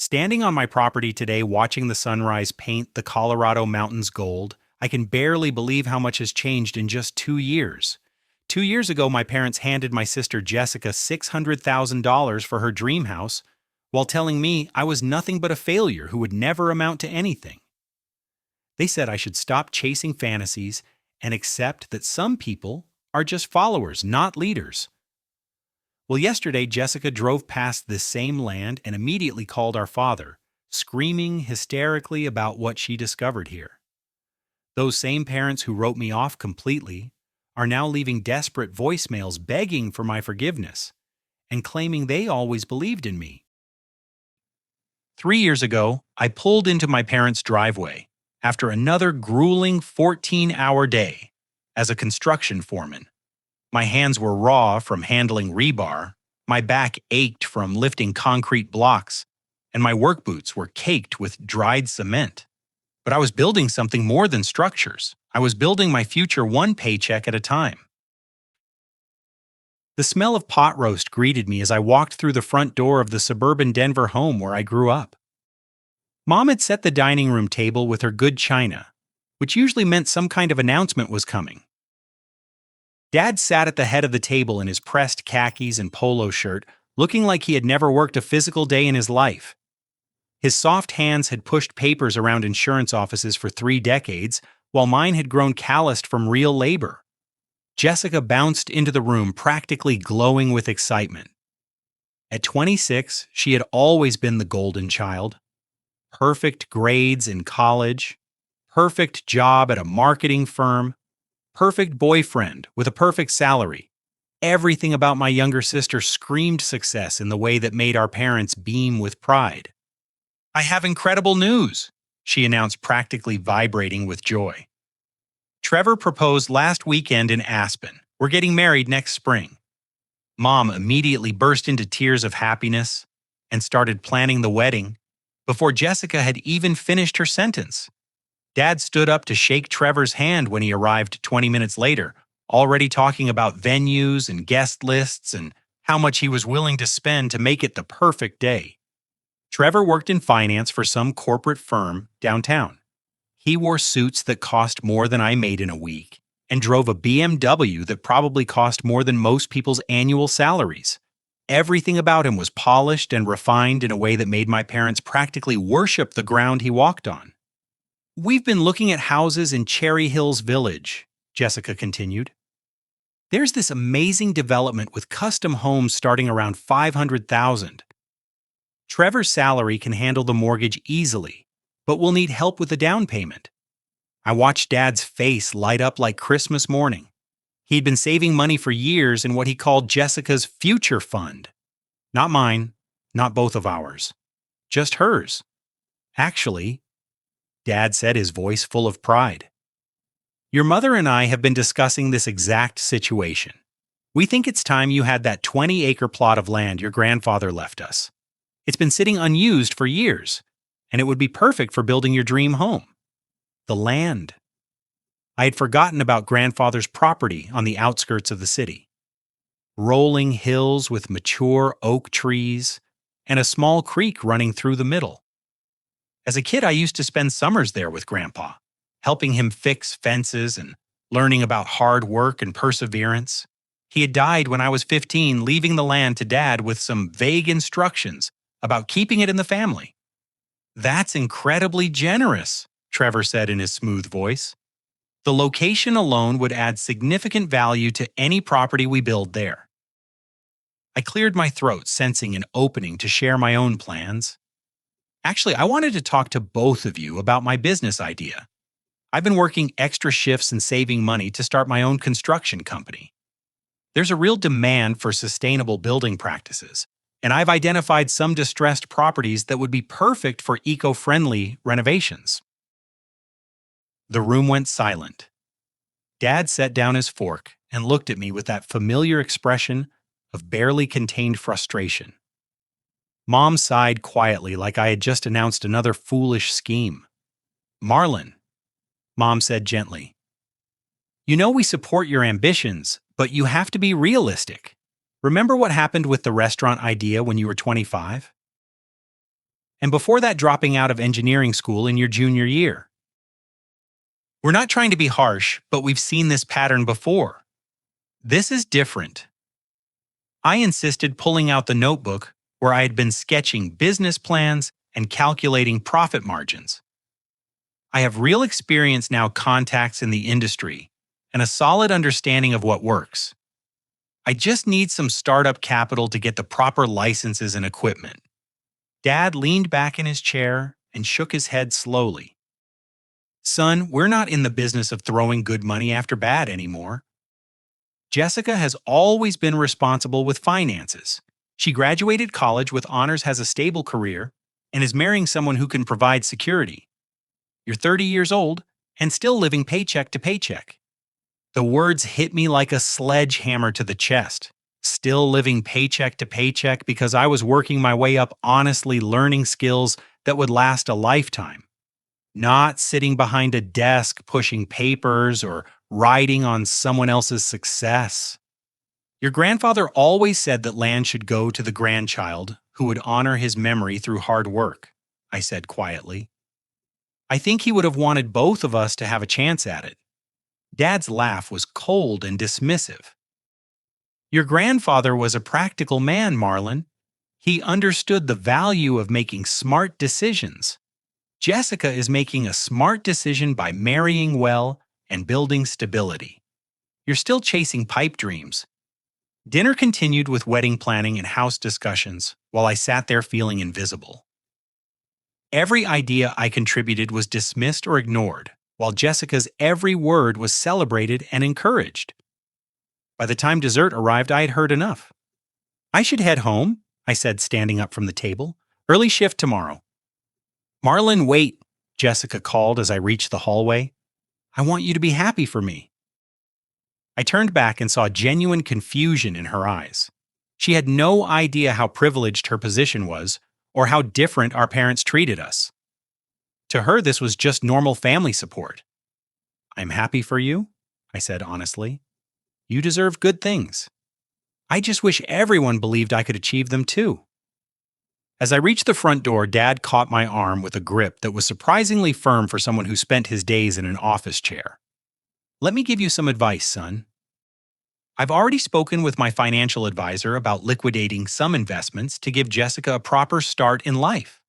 Standing on my property today watching the sunrise paint the Colorado mountains gold, I can barely believe how much has changed in just 2 years. 2 years ago, my parents handed my sister Jessica $600,000 for her dream house, while telling me I was nothing but a failure who would never amount to anything. They said I should stop chasing fantasies and accept that some people are just followers, not leaders. Well, yesterday, Jessica drove past this same land and immediately called our father, screaming hysterically about what she discovered here. Those same parents who wrote me off completely are now leaving desperate voicemails begging for my forgiveness and claiming they always believed in me. 3 years ago, I pulled into my parents' driveway after another grueling 14-hour day as a construction foreman. My hands were raw from handling rebar, my back ached from lifting concrete blocks, and my work boots were caked with dried cement. But I was building something more than structures. I was building my future one paycheck at a time. The smell of pot roast greeted me as I walked through the front door of the suburban Denver home where I grew up. Mom had set the dining room table with her good china, which usually meant some kind of announcement was coming. Dad sat at the head of the table in his pressed khakis and polo shirt, looking like he had never worked a physical day in his life. His soft hands had pushed papers around insurance offices for 3 decades, while mine had grown calloused from real labor. Jessica bounced into the room practically glowing with excitement. At 26, she had always been the golden child. Perfect grades in college, perfect job at a marketing firm, perfect boyfriend with a perfect salary. Everything about my younger sister screamed success in the way that made our parents beam with pride. "I have incredible news," she announced, practically vibrating with joy. "Trevor proposed last weekend in Aspen. We're getting married next spring." Mom immediately burst into tears of happiness and started planning the wedding before Jessica had even finished her sentence. Dad stood up to shake Trevor's hand when he arrived 20 minutes later, already talking about venues and guest lists and how much he was willing to spend to make it the perfect day. Trevor worked in finance for some corporate firm downtown. He wore suits that cost more than I made in a week and drove a BMW that probably cost more than most people's annual salaries. Everything about him was polished and refined in a way that made my parents practically worship the ground he walked on. "We've been looking at houses in Cherry Hills Village," Jessica continued. "There's this amazing development with custom homes starting around $500,000. Trevor's salary can handle the mortgage easily, but we'll need help with the down payment." I watched Dad's face light up like Christmas morning. He'd been saving money for years in what he called Jessica's future fund. Not mine, not both of ours, just hers. "Actually," Dad said, his voice full of pride, "your mother and I have been discussing this exact situation. We think it's time you had that 20-acre plot of land your grandfather left us. It's been sitting unused for years, and it would be perfect for building your dream home." The land. I had forgotten about grandfather's property on the outskirts of the city. Rolling hills with mature oak trees and a small creek running through the middle. As a kid, I used to spend summers there with Grandpa, helping him fix fences and learning about hard work and perseverance. He had died when I was 15, leaving the land to Dad with some vague instructions about keeping it in the family. "That's incredibly generous," Trevor said in his smooth voice. "The location alone would add significant value to any property we build there." I cleared my throat, sensing an opening to share my own plans. "Actually, I wanted to talk to both of you about my business idea. I've been working extra shifts and saving money to start my own construction company. There's a real demand for sustainable building practices, and I've identified some distressed properties that would be perfect for eco-friendly renovations." The room went silent. Dad set down his fork and looked at me with that familiar expression of barely contained frustration. Mom sighed quietly like I had just announced another foolish scheme. "Marlon," Mom said gently, "you know we support your ambitions, but you have to be realistic. Remember what happened with the restaurant idea when you were 25? and before that dropping out of engineering school in your junior year. We're not trying to be harsh, but we've seen this pattern before. This is different. I insisted pulling out the notebook where I had been sketching business plans and calculating profit margins. I have real experience now, contacts in the industry, and a solid understanding of what works. I just need some startup capital to get the proper licenses and equipment. Dad leaned back in his chair and shook his head slowly. Son, we're not in the business of throwing good money after bad anymore. Jessica has always been responsible with finances. She graduated college with honors, has a stable career, and is marrying someone who can provide security. You're 30 years old and still living paycheck to paycheck. The words hit me like a sledgehammer to the chest. Still living paycheck to paycheck because I was working my way up honestly, learning skills that would last a lifetime. Not sitting behind a desk pushing papers or riding on someone else's success. Your grandfather always said that land should go to the grandchild who would honor his memory through hard work, I said quietly. I think he would have wanted both of us to have a chance at it. Dad's laugh was cold and dismissive. Your grandfather was a practical man, Marlon. He understood the value of making smart decisions. Jessica is making a smart decision by marrying well and building stability. You're still chasing pipe dreams. Dinner continued with wedding planning and house discussions while I sat there feeling invisible. Every idea I contributed was dismissed or ignored, while Jessica's every word was celebrated and encouraged. By the time dessert arrived, I had heard enough. I should head home, I said, standing up from the table. Early shift tomorrow. Marlon, wait, Jessica called as I reached the hallway. I want you to be happy for me. I turned back and saw genuine confusion in her eyes. She had no idea how privileged her position was or how different our parents treated us. To her, this was just normal family support. I'm happy for you, I said honestly. You deserve good things. I just wish everyone believed I could achieve them too. As I reached the front door, Dad caught my arm with a grip that was surprisingly firm for someone who spent his days in an office chair. Let me give you some advice, son. I've already spoken with my financial advisor about liquidating some investments to give Jessica a proper start in life.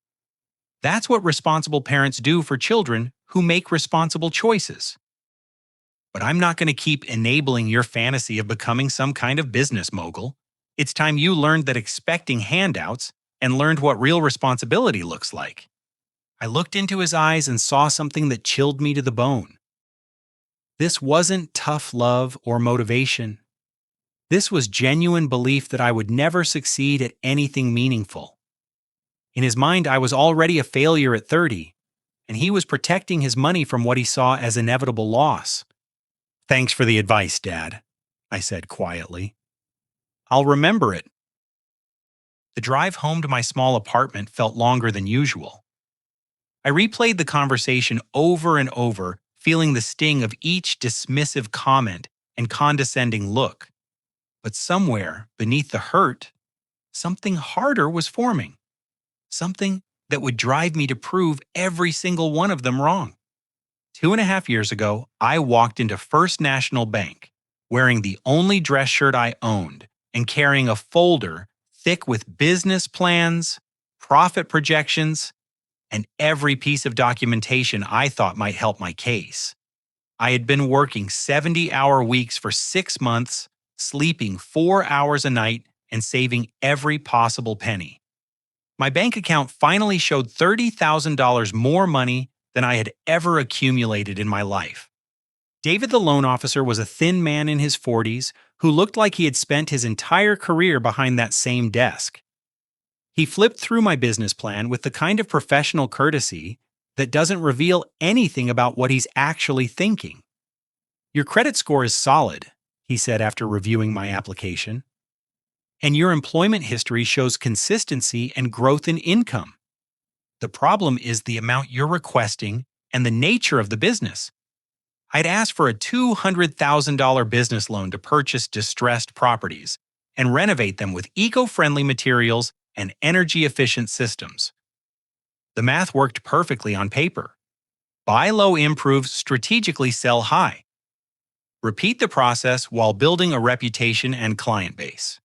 That's what responsible parents do for children who make responsible choices. But I'm not going to keep enabling your fantasy of becoming some kind of business mogul. It's time you learned that expecting handouts and learned what real responsibility looks like. I looked into his eyes and saw something that chilled me to the bone. This wasn't tough love or motivation. This was genuine belief that I would never succeed at anything meaningful. In his mind, I was already a failure at 30, and he was protecting his money from what he saw as inevitable loss. Thanks for the advice, Dad, I said quietly. I'll remember it. The drive home to my small apartment felt longer than usual. I replayed the conversation over and over, feeling the sting of each dismissive comment and condescending look. But somewhere beneath the hurt, something harder was forming. Something that would drive me to prove every single one of them wrong. 2.5 years ago, I walked into First National Bank, wearing the only dress shirt I owned and carrying a folder thick with business plans, profit projections, and every piece of documentation I thought might help my case. I had been working 70-hour weeks for 6 months, sleeping 4 hours a night, and saving every possible penny. My bank account finally showed $30,000 more money than I had ever accumulated in my life. David, the loan officer, was a thin man in his 40s who looked like he had spent his entire career behind that same desk. He flipped through my business plan with the kind of professional courtesy that doesn't reveal anything about what he's actually thinking. Your credit score is solid, he said after reviewing my application. And your employment history shows consistency and growth in income. The problem is the amount you're requesting and the nature of the business. I'd asked for a $200,000 business loan to purchase distressed properties and renovate them with eco-friendly materials and energy-efficient systems. The math worked perfectly on paper. Buy low, improve, strategically sell high. Repeat the process while building a reputation and client base.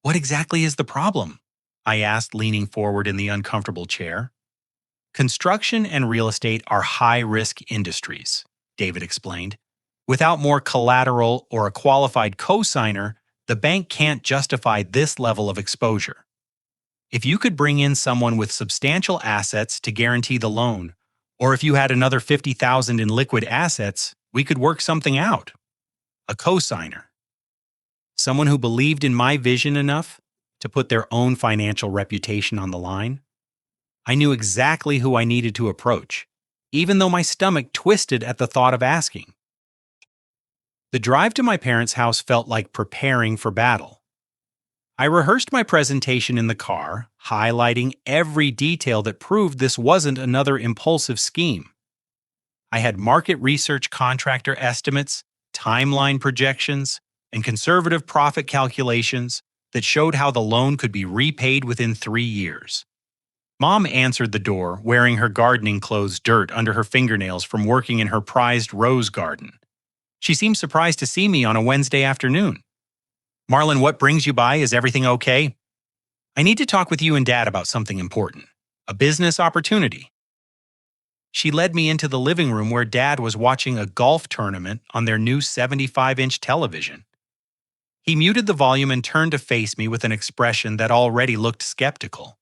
What exactly is the problem? I asked, leaning forward in the uncomfortable chair. Construction and real estate are high-risk industries, David explained. Without more collateral or a qualified cosigner, the bank can't justify this level of exposure. If you could bring in someone with substantial assets to guarantee the loan, or if you had another $50,000 in liquid assets, we could work something out. A cosigner. Someone who believed in my vision enough to put their own financial reputation on the line. I knew exactly who I needed to approach, even though my stomach twisted at the thought of asking. The drive to my parents' house felt like preparing for battle. I rehearsed my presentation in the car, highlighting every detail that proved this wasn't another impulsive scheme. I had market research contractor estimates, timeline projections, and conservative profit calculations that showed how the loan could be repaid within 3 years. Mom answered the door, wearing her gardening clothes dirt under her fingernails from working in her prized rose garden. She seemed surprised to see me on a Wednesday afternoon. "Marlon, what brings you by? Is everything okay?" "I need to talk with you and Dad about something important. A business opportunity." She led me into the living room where Dad was watching a golf tournament on their new 75-inch television. He muted the volume and turned to face me with an expression that already looked skeptical.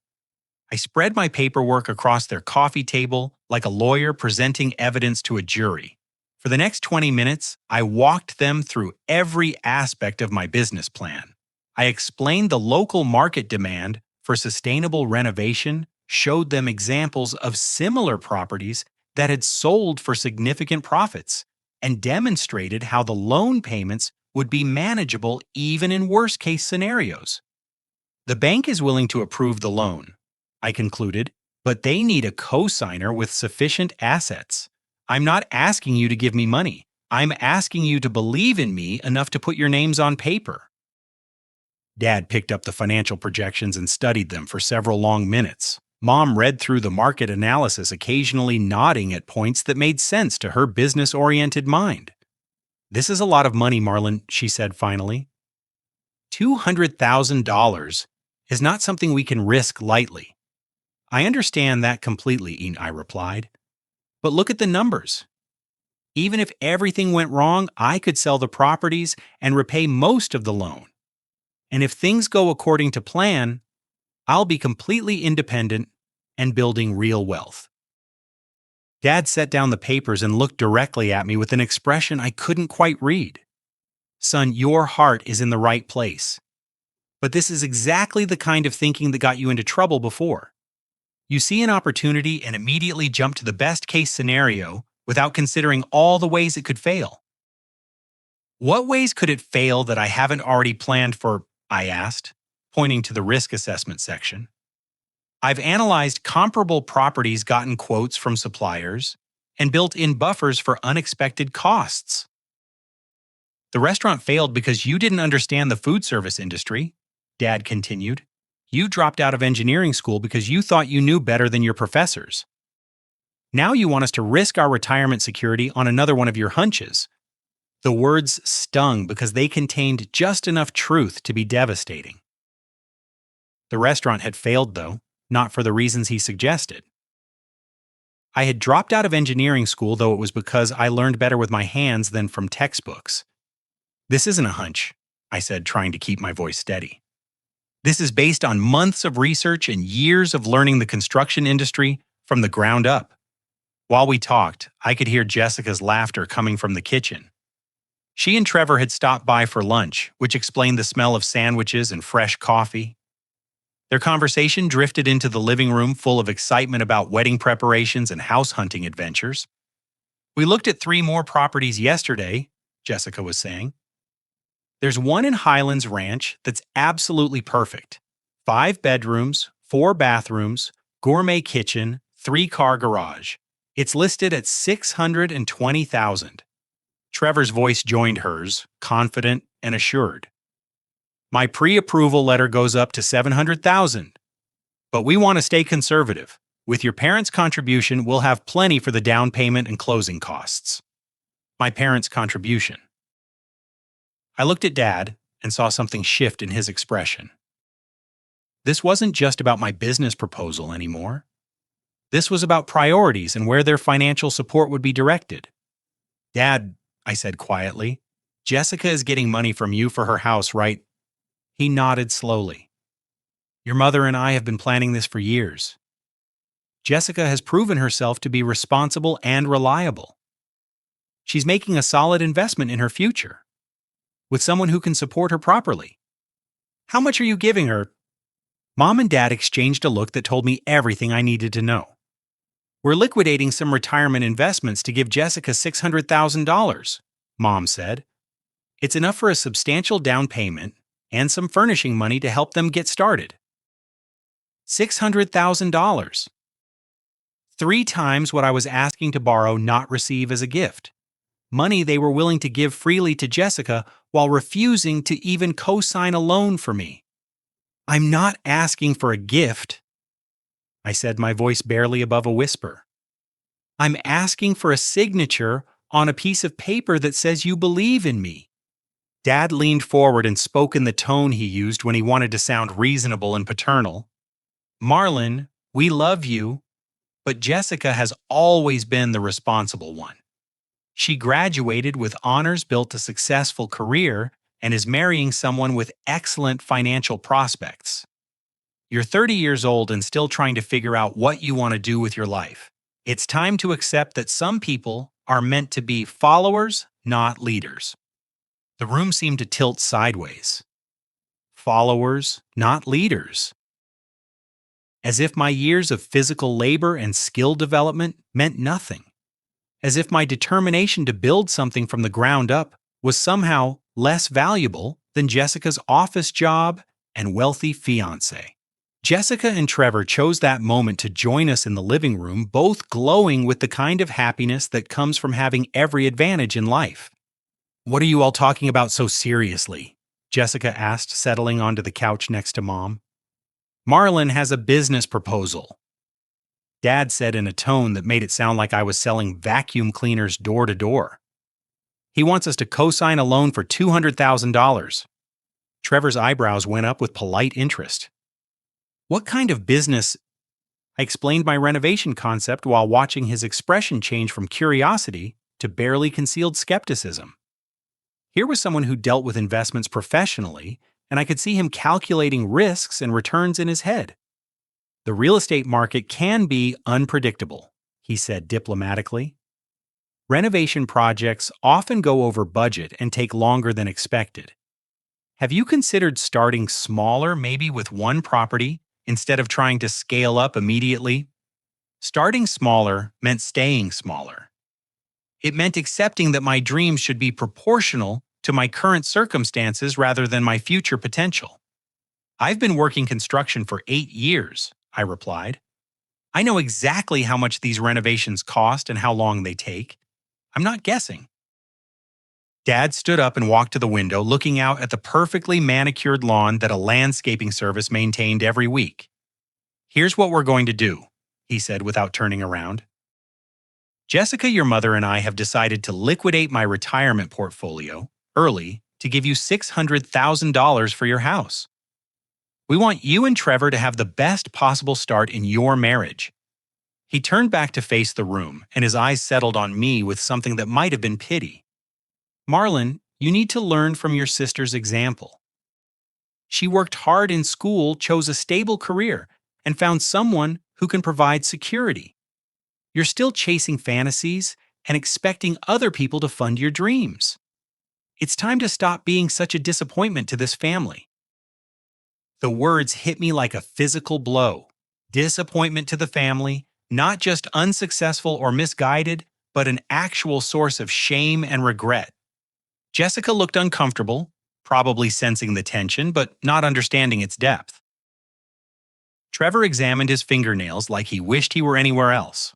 I spread my paperwork across their coffee table like a lawyer presenting evidence to a jury. For the next 20 minutes, I walked them through every aspect of my business plan. I explained the local market demand for sustainable renovation, showed them examples of similar properties that had sold for significant profits, and demonstrated how the loan payments would be manageable even in worst-case scenarios. The bank is willing to approve the loan, I concluded, but they need a cosigner with sufficient assets. I'm not asking you to give me money. I'm asking you to believe in me enough to put your names on paper. Dad picked up the financial projections and studied them for several long minutes. Mom read through the market analysis, occasionally nodding at points that made sense to her business-oriented mind. "This is a lot of money, Marlon," she said finally. $200,000 is not something we can risk lightly. "I understand that completely," I replied. "But look at the numbers. Even if everything went wrong, I could sell the properties and repay most of the loan. And if things go according to plan, I'll be completely independent and building real wealth." Dad set down the papers and looked directly at me with an expression I couldn't quite read. "Son, your heart is in the right place. But this is exactly the kind of thinking that got you into trouble before. You see an opportunity and immediately jump to the best-case scenario without considering all the ways it could fail." "What ways could it fail that I haven't already planned for?" I asked, pointing to the risk assessment section. "I've analyzed comparable properties, gotten quotes from suppliers, and built in buffers for unexpected costs." "The restaurant failed because you didn't understand the food service industry," Dad continued. "You dropped out of engineering school because you thought you knew better than your professors. Now you want us to risk our retirement security on another one of your hunches." The words stung because they contained just enough truth to be devastating. The restaurant had failed, though, not for the reasons he suggested. I had dropped out of engineering school, though it was because I learned better with my hands than from textbooks. "This isn't a hunch," I said, trying to keep my voice steady. "This is based on months of research and years of learning the construction industry from the ground up." While we talked, I could hear Jessica's laughter coming from the kitchen. She and Trevor had stopped by for lunch, which explained the smell of sandwiches and fresh coffee. Their conversation drifted into the living room full of excitement about wedding preparations and house hunting adventures. "We looked at 3 more properties yesterday," Jessica was saying. "There's one in Highlands Ranch that's absolutely perfect. 5 bedrooms, 4 bathrooms, gourmet kitchen, 3-car garage. It's listed at $620,000. Trevor's voice joined hers, confident and assured. "My pre-approval letter goes up to $700,000. But we want to stay conservative. With your parents' contribution, we'll have plenty for the down payment and closing costs. My parents' contribution. I looked at Dad and saw something shift in his expression. This wasn't just about my business proposal anymore. This was about priorities and where their financial support would be directed. Dad, I said quietly, Jessica is getting money from you for her house, right? He nodded slowly. Your mother and I have been planning this for years. Jessica has proven herself to be responsible and reliable. She's making a solid investment in her future, with someone who can support her properly. How much are you giving her? Mom and Dad exchanged a look that told me everything I needed to know. We're liquidating some retirement investments to give Jessica $600,000, Mom said. It's enough for a substantial down payment and some furnishing money to help them get started. $600,000. 3 times what I was asking to borrow, not receive as a gift. Money they were willing to give freely to Jessica while refusing to even co-sign a loan for me. I'm not asking for a gift, I said, my voice barely above a whisper. I'm asking for a signature on a piece of paper that says you believe in me. Dad leaned forward and spoke in the tone he used when he wanted to sound reasonable and paternal. Marlon, we love you, but Jessica has always been the responsible one. She graduated with honors, built a successful career, and is marrying someone with excellent financial prospects. You're 30 years old and still trying to figure out what you want to do with your life. It's time to accept that some people are meant to be followers, not leaders. The room seemed to tilt sideways. Followers, not leaders. As if my years of physical labor and skill development meant nothing. As if my determination to build something from the ground up was somehow less valuable than Jessica's office job and wealthy fiancé. Jessica and Trevor chose that moment to join us in the living room, both glowing with the kind of happiness that comes from having every advantage in life. What are you all talking about so seriously? Jessica asked, settling onto the couch next to Mom. Marlon has a business proposal, Dad said in a tone that made it sound like I was selling vacuum cleaners door to door. He wants us to co-sign a loan for $200,000. Trevor's eyebrows went up with polite interest. What kind of business? I explained my renovation concept while watching his expression change from curiosity to barely concealed skepticism. Here was someone who dealt with investments professionally, and I could see him calculating risks and returns in his head. The real estate market can be unpredictable, he said diplomatically. Renovation projects often go over budget and take longer than expected. Have you considered starting smaller, maybe with one property, instead of trying to scale up immediately? Starting smaller meant staying smaller. It meant accepting that my dreams should be proportional to my current circumstances rather than my future potential. I've been working construction for 8 years, I replied. I know exactly how much these renovations cost and how long they take. I'm not guessing. Dad stood up and walked to the window, looking out at the perfectly manicured lawn that a landscaping service maintained every week. Here's what we're going to do, he said without turning around. Jessica, your mother, and I have decided to liquidate my retirement portfolio early to give you $600,000 for your house. We want you and Trevor to have the best possible start in your marriage. He turned back to face the room, and his eyes settled on me with something that might have been pity. Marlon, you need to learn from your sister's example. She worked hard in school, chose a stable career, and found someone who can provide security. You're still chasing fantasies and expecting other people to fund your dreams. It's time to stop being such a disappointment to this family. The words hit me like a physical blow. Disappointment to the family, not just unsuccessful or misguided, but an actual source of shame and regret. Jessica looked uncomfortable, probably sensing the tension, but not understanding its depth. Trevor examined his fingernails like he wished he were anywhere else.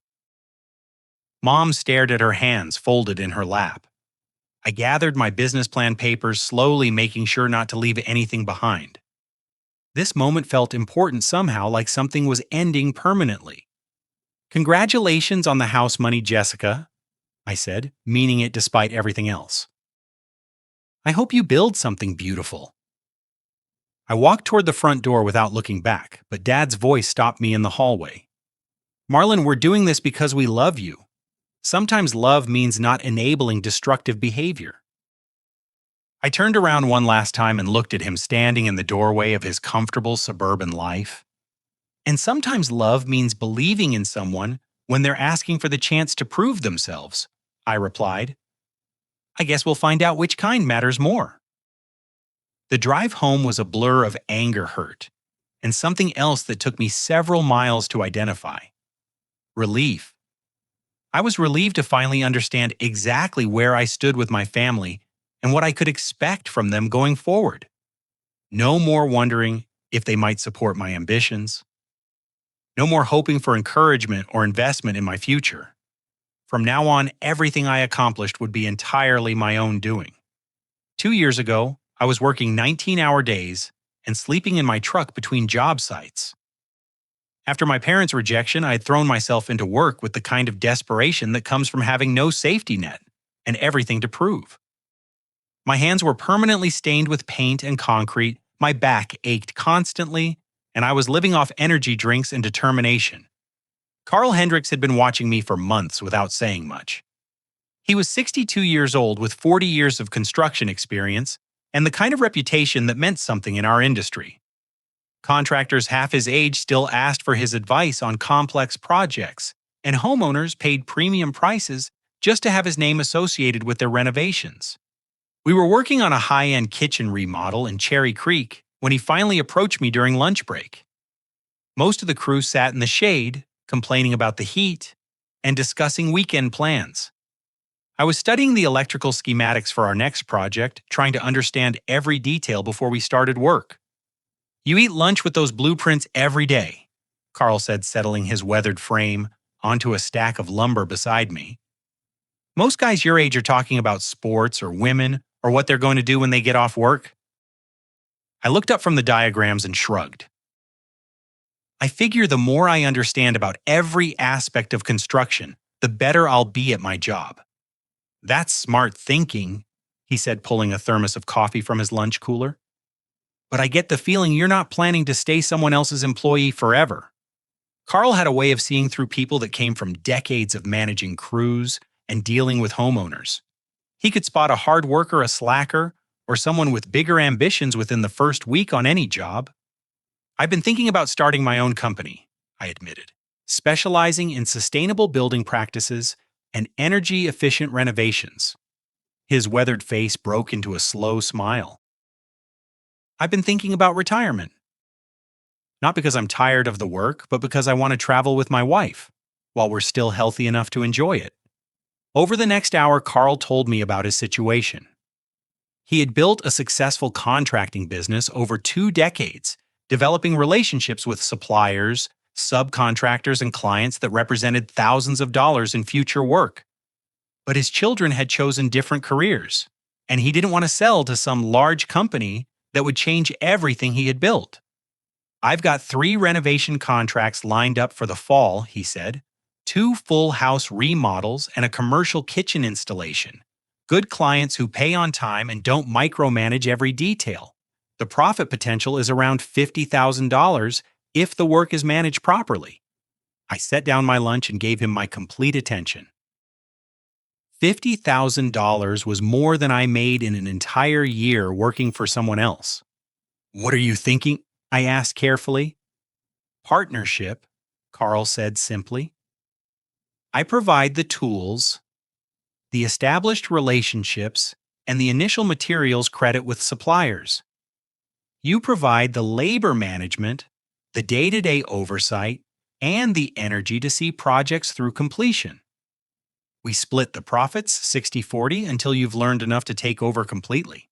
Mom stared at her hands folded in her lap. I gathered my business plan papers, slowly making sure not to leave anything behind. This moment felt important somehow, like something was ending permanently. Congratulations on the house money, Jessica, I said, meaning it despite everything else. I hope you build something beautiful. I walked toward the front door without looking back, but Dad's voice stopped me in the hallway. Marlon, we're doing this because we love you. Sometimes love means not enabling destructive behavior. I turned around one last time and looked at him standing in the doorway of his comfortable suburban life. And sometimes love means believing in someone when they're asking for the chance to prove themselves, I replied. I guess we'll find out which kind matters more. The drive home was a blur of anger hurt, and something else that took me several miles to identify. Relief. I was relieved to finally understand exactly where I stood with my family and what I could expect from them going forward. No more wondering if they might support my ambitions. No more hoping for encouragement or investment in my future. From now on, everything I accomplished would be entirely my own doing. 2 years ago, I was working 19-hour days and sleeping in my truck between job sites. After my parents' rejection, I had thrown myself into work with the kind of desperation that comes from having no safety net and everything to prove. My hands were permanently stained with paint and concrete, my back ached constantly, and I was living off energy drinks and determination. Carl Hendricks had been watching me for months without saying much. He was 62 years old with 40 years of construction experience and the kind of reputation that meant something in our industry. Contractors half his age still asked for his advice on complex projects, and homeowners paid premium prices just to have his name associated with their renovations. We were working on a high-end kitchen remodel in Cherry Creek when he finally approached me during lunch break. Most of the crew sat in the shade, complaining about the heat and discussing weekend plans. I was studying the electrical schematics for our next project, trying to understand every detail before we started work. You eat lunch with those blueprints every day, Carl said, settling his weathered frame onto a stack of lumber beside me. Most guys your age are talking about sports or women or what they're going to do when they get off work. I looked up from the diagrams and shrugged. I figure the more I understand about every aspect of construction, the better I'll be at my job. That's smart thinking, he said, pulling a thermos of coffee from his lunch cooler. But I get the feeling you're not planning to stay someone else's employee forever. Carl had a way of seeing through people that came from decades of managing crews and dealing with homeowners. He could spot a hard worker, a slacker, or someone with bigger ambitions within the first week on any job. I've been thinking about starting my own company, I admitted, specializing in sustainable building practices and energy-efficient renovations. His weathered face broke into a slow smile. I've been thinking about retirement. Not because I'm tired of the work, but because I want to travel with my wife, while we're still healthy enough to enjoy it. Over the next hour, Carl told me about his situation. He had built a successful contracting business over 2 decades, developing relationships with suppliers, subcontractors, and clients that represented thousands of dollars in future work. But his children had chosen different careers, and he didn't want to sell to some large company that would change everything he had built. I've got 3 renovation contracts lined up for the fall, he said. 2 full house remodels and a commercial kitchen installation. Good clients who pay on time and don't micromanage every detail. The profit potential is around $50,000 if the work is managed properly. I set down my lunch and gave him my complete attention. $50,000 was more than I made in an entire year working for someone else. What are you thinking? I asked carefully. Partnership, Carl said simply. I provide the tools, the established relationships, and the initial materials credit with suppliers. You provide the labor management, the day-to-day oversight, and the energy to see projects through completion. We split the profits 60-40 until you've learned enough to take over completely.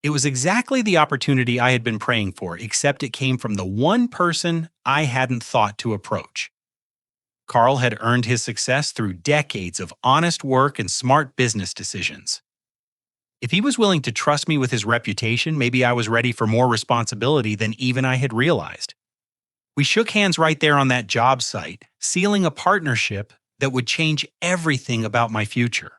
It was exactly the opportunity I had been praying for, except it came from the one person I hadn't thought to approach. Carl had earned his success through decades of honest work and smart business decisions. If he was willing to trust me with his reputation, maybe I was ready for more responsibility than even I had realized. We shook hands right there on that job site, sealing a partnership that would change everything about my future.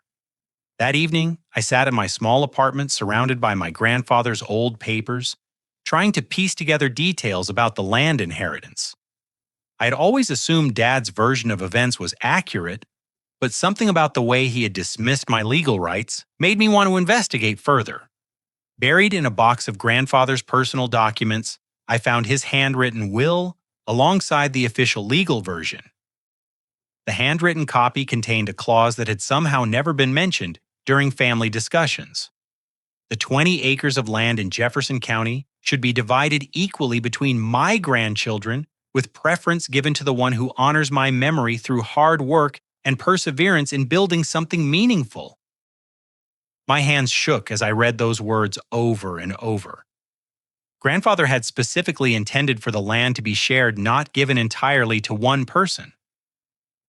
That evening, I sat in my small apartment surrounded by my grandfather's old papers, trying to piece together details about the land inheritance. I had always assumed Dad's version of events was accurate, but something about the way he had dismissed my legal rights made me want to investigate further. Buried in a box of Grandfather's personal documents, I found his handwritten will alongside the official legal version. The handwritten copy contained a clause that had somehow never been mentioned during family discussions. The 20 acres of land in Jefferson County should be divided equally between my grandchildren, with preference given to the one who honors my memory through hard work and perseverance in building something meaningful. My hands shook as I read those words over and over. Grandfather had specifically intended for the land to be shared, not given entirely to one person.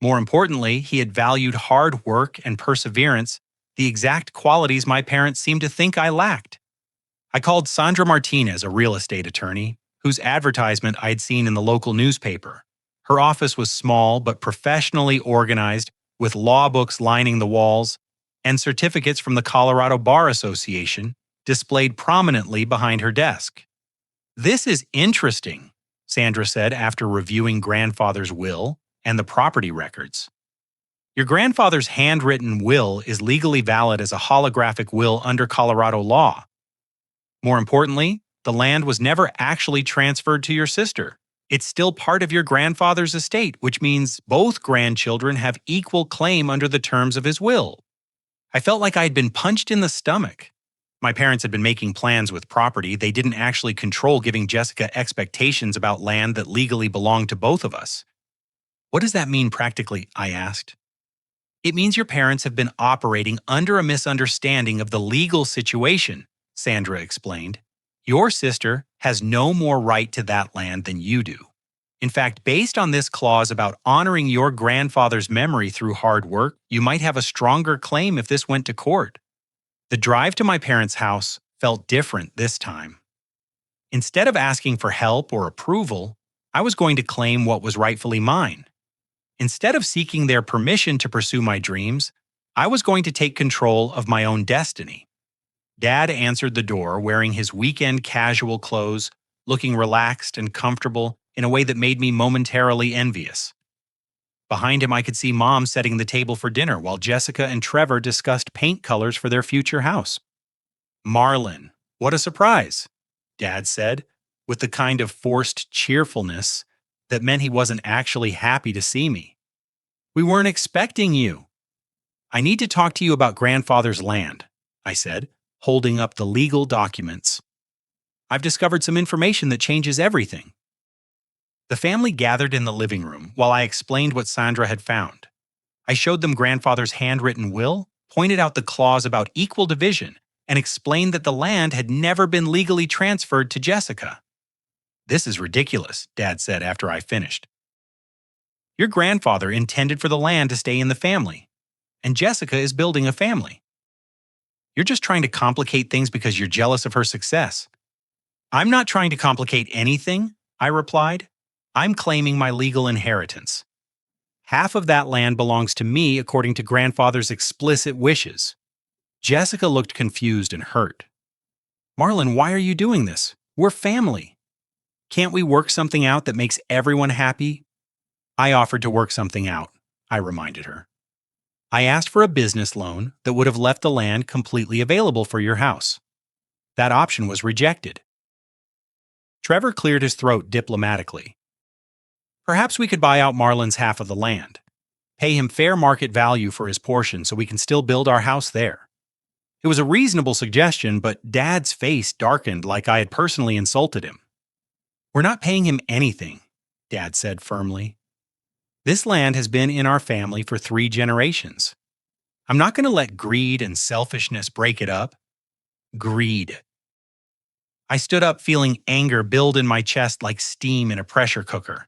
More importantly, he had valued hard work and perseverance, the exact qualities my parents seemed to think I lacked. I called Sandra Martinez, a real estate attorney, whose advertisement I had seen in the local newspaper. Her office was small but professionally organized, with law books lining the walls, and certificates from the Colorado Bar Association displayed prominently behind her desk. "This is interesting," Sandra said after reviewing Grandfather's will and the property records. "Your grandfather's handwritten will is legally valid as a holographic will under Colorado law. More importantly, the land was never actually transferred to your sister. It's still part of your grandfather's estate, which means both grandchildren have equal claim under the terms of his will." I felt like I had been punched in the stomach. My parents had been making plans with property. They didn't actually control giving Jessica expectations about land that legally belonged to both of us. "What does that mean practically?" I asked. "It means your parents have been operating under a misunderstanding of the legal situation," Sandra explained. "Your sister has no more right to that land than you do. In fact, based on this clause about honoring your grandfather's memory through hard work, you might have a stronger claim if this went to court." The drive to my parents' house felt different this time. Instead of asking for help or approval, I was going to claim what was rightfully mine. Instead of seeking their permission to pursue my dreams, I was going to take control of my own destiny. Dad answered the door wearing his weekend casual clothes, looking relaxed and comfortable in a way that made me momentarily envious. Behind him, I could see Mom setting the table for dinner while Jessica and Trevor discussed paint colors for their future house. "Marlon, what a surprise," Dad said, with the kind of forced cheerfulness that meant he wasn't actually happy to see me. "We weren't expecting you." "I need to talk to you about Grandfather's land," I said, holding up the legal documents. "I've discovered some information that changes everything." The family gathered in the living room while I explained what Sandra had found. I showed them Grandfather's handwritten will, pointed out the clause about equal division, and explained that the land had never been legally transferred to Jessica. "This is ridiculous," Dad said after I finished. "Your grandfather intended for the land to stay in the family, and Jessica is building a family. You're just trying to complicate things because you're jealous of her success." "I'm not trying to complicate anything," I replied. "I'm claiming my legal inheritance. Half of that land belongs to me according to Grandfather's explicit wishes." Jessica looked confused and hurt. "Marlon, why are you doing this? We're family. Can't we work something out that makes everyone happy?" "I offered to work something out," I reminded her. "I asked for a business loan that would have left the land completely available for your house. That option was rejected." Trevor cleared his throat diplomatically. "Perhaps we could buy out Marlon's half of the land. Pay him fair market value for his portion so we can still build our house there." It was a reasonable suggestion, but Dad's face darkened like I had personally insulted him. "We're not paying him anything," Dad said firmly. "This land has been in our family for 3 generations. I'm not going to let greed and selfishness break it up." Greed. I stood up feeling anger build in my chest like steam in a pressure cooker.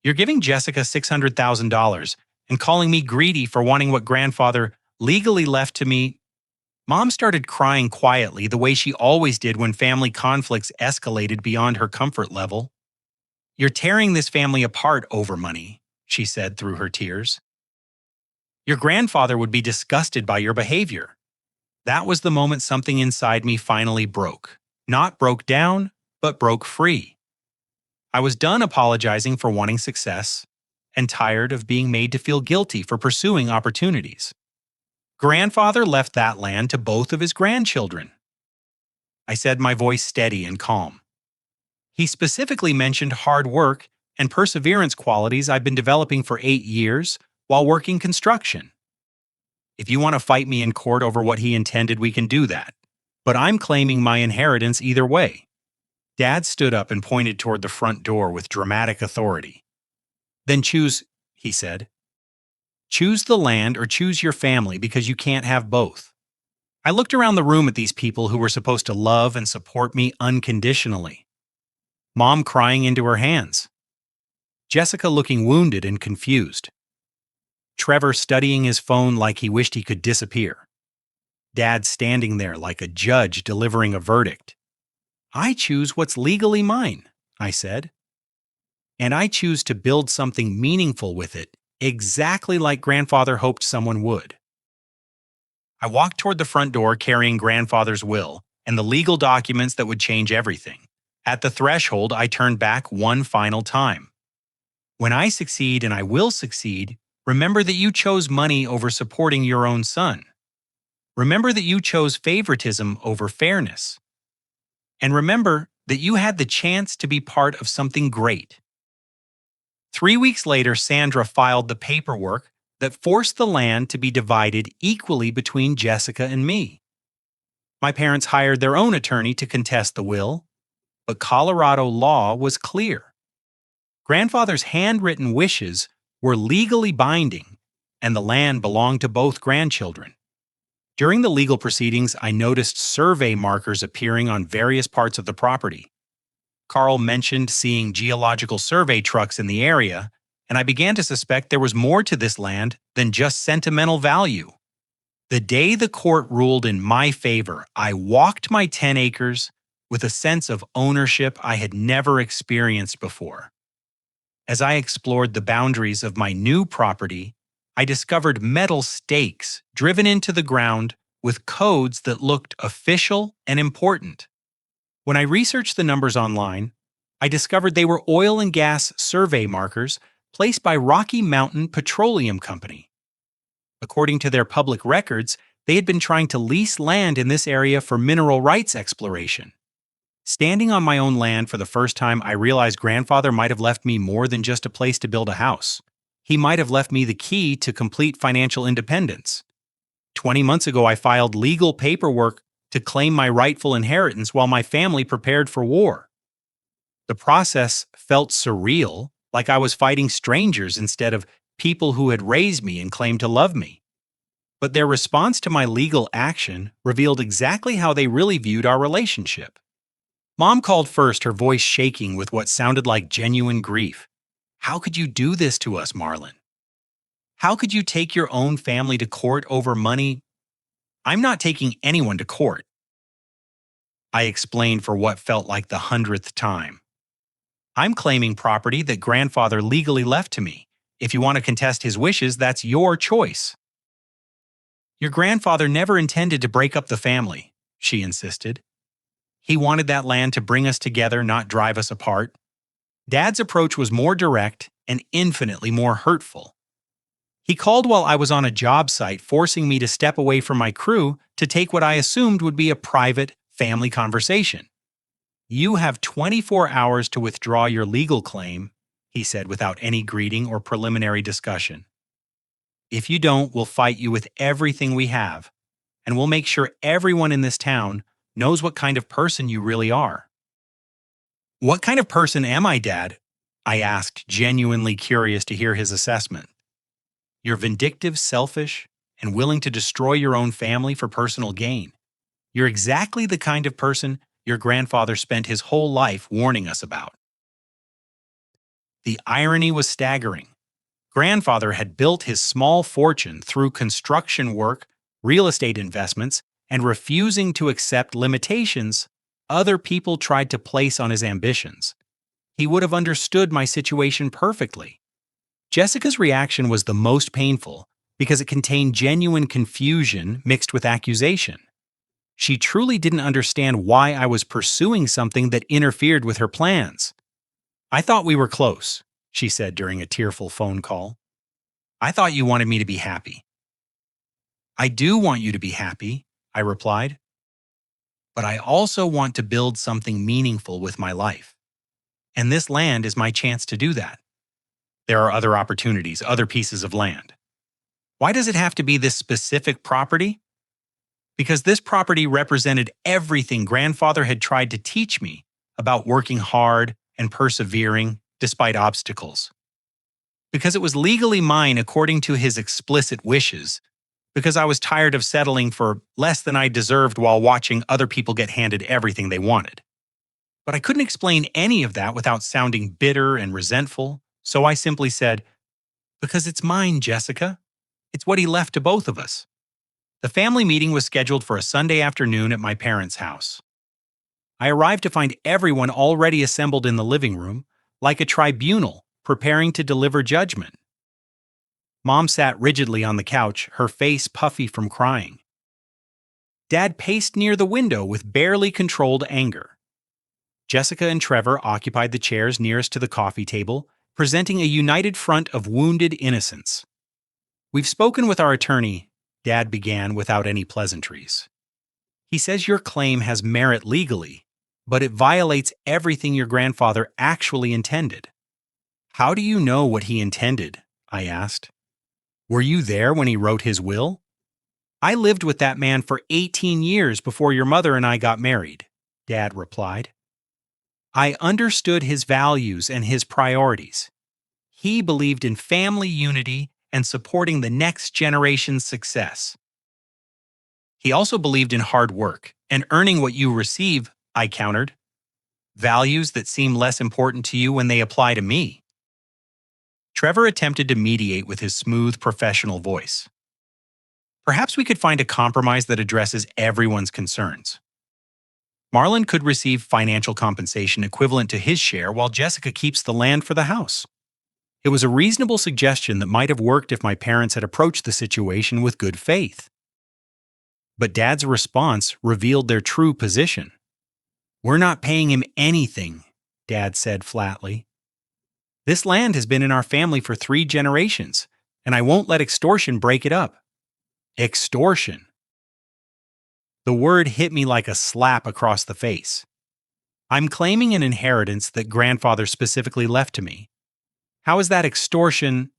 "You're giving Jessica $600,000 and calling me greedy for wanting what Grandfather legally left to me." Mom started crying quietly the way she always did when family conflicts escalated beyond her comfort level. "You're tearing this family apart over money," she said through her tears. "Your grandfather would be disgusted by your behavior." That was the moment something inside me finally broke. Not broke down, but broke free. I was done apologizing for wanting success and tired of being made to feel guilty for pursuing opportunities. Grandfather left that land to both of his grandchildren. I said, my voice steady and calm. He specifically mentioned hard work and perseverance qualities I've been developing for 8 years while working construction. If you want to fight me in court over what he intended, we can do that. But I'm claiming my inheritance either way. Dad stood up and pointed toward the front door with dramatic authority. "Then choose," he said. "Choose the land or choose your family because you can't have both." I looked around the room at these people who were supposed to love and support me unconditionally. Mom crying into her hands. Jessica looking wounded and confused. Trevor studying his phone like he wished he could disappear. Dad standing there like a judge delivering a verdict. "I choose what's legally mine," I said. "And I choose to build something meaningful with it, exactly like Grandfather hoped someone would." I walked toward the front door carrying Grandfather's will and the legal documents that would change everything. At the threshold, I turned back one final time. "When I succeed, and I will succeed, remember that you chose money over supporting your own son. Remember that you chose favoritism over fairness. And remember that you had the chance to be part of something great." 3 weeks later, Sandra filed the paperwork that forced the land to be divided equally between Jessica and me. My parents hired their own attorney to contest the will, but Colorado law was clear. Grandfather's handwritten wishes were legally binding, and the land belonged to both grandchildren. During the legal proceedings, I noticed survey markers appearing on various parts of the property. Carl mentioned seeing geological survey trucks in the area, and I began to suspect there was more to this land than just sentimental value. The day the court ruled in my favor, I walked my 10 acres with a sense of ownership I had never experienced before. As I explored the boundaries of my new property, I discovered metal stakes driven into the ground with codes that looked official and important. When I researched the numbers online, I discovered they were oil and gas survey markers placed by Rocky Mountain Petroleum Company. According to their public records, they had been trying to lease land in this area for mineral rights exploration. Standing on my own land for the first time, I realized Grandfather might have left me more than just a place to build a house. He might have left me the key to complete financial independence. 20 months ago, I filed legal paperwork to claim my rightful inheritance while my family prepared for war. The process felt surreal, like I was fighting strangers instead of people who had raised me and claimed to love me. But their response to my legal action revealed exactly how they really viewed our relationship. Mom called first, her voice shaking with what sounded like genuine grief. "How could you do this to us, Marlon? How could you take your own family to court over money?" "I'm not taking anyone to court," I explained for what felt like the 100th time. "I'm claiming property that Grandfather legally left to me. If you want to contest his wishes, that's your choice." "Your grandfather never intended to break up the family," she insisted. "He wanted that land to bring us together, not drive us apart." Dad's approach was more direct and infinitely more hurtful. He called while I was on a job site, forcing me to step away from my crew to take what I assumed would be a private family conversation. "You have 24 hours to withdraw your legal claim," he said without any greeting or preliminary discussion. "If you don't, we'll fight you with everything we have, and we'll make sure everyone in this town knows what kind of person you really are." "What kind of person am I, Dad?" I asked, genuinely curious to hear his assessment. "You're vindictive, selfish, and willing to destroy your own family for personal gain. You're exactly the kind of person your grandfather spent his whole life warning us about." The irony was staggering. Grandfather had built his small fortune through construction work, real estate investments, and refusing to accept limitations other people tried to place on his ambitions. He would have understood my situation perfectly. Jessica's reaction was the most painful because it contained genuine confusion mixed with accusation. She truly didn't understand why I was pursuing something that interfered with her plans. "I thought we were close," she said during a tearful phone call. "I thought you wanted me to be happy." "I do want you to be happy," I replied, "but I also want to build something meaningful with my life. And this land is my chance to do that. There are other opportunities, other pieces of land. Why does it have to be this specific property? Because this property represented everything grandfather had tried to teach me about working hard and persevering despite obstacles. Because it was legally mine according to his explicit wishes. Because I was tired of settling for less than I deserved while watching other people get handed everything they wanted. But I couldn't explain any of that without sounding bitter and resentful, so I simply said, "Because it's mine, Jessica. It's what he left to both of us." The family meeting was scheduled for a Sunday afternoon at my parents' house. I arrived to find everyone already assembled in the living room, like a tribunal, preparing to deliver judgment. Mom sat rigidly on the couch, her face puffy from crying. Dad paced near the window with barely controlled anger. Jessica and Trevor occupied the chairs nearest to the coffee table, presenting a united front of wounded innocence. "We've spoken with our attorney," Dad began without any pleasantries. "He says your claim has merit legally, but it violates everything your grandfather actually intended." "How do you know what he intended?" I asked. "Were you there when he wrote his will?" "I lived with that man for 18 years before your mother and I got married," Dad replied. "I understood his values and his priorities. He believed in family unity and supporting the next generation's success. He also believed in hard work and earning what you receive," I countered. "Values that seem less important to you when they apply to me." Trevor attempted to mediate with his smooth, professional voice. "Perhaps we could find a compromise that addresses everyone's concerns. Marlon could receive financial compensation equivalent to his share while Jessica keeps the land for the house." It was a reasonable suggestion that might have worked if my parents had approached the situation with good faith. But Dad's response revealed their true position. "We're not paying him anything," Dad said flatly. "This land has been in our family for 3 generations, and I won't let extortion break it up." Extortion. The word hit me like a slap across the face. I'm claiming an inheritance that grandfather specifically left to me. How is that extortion?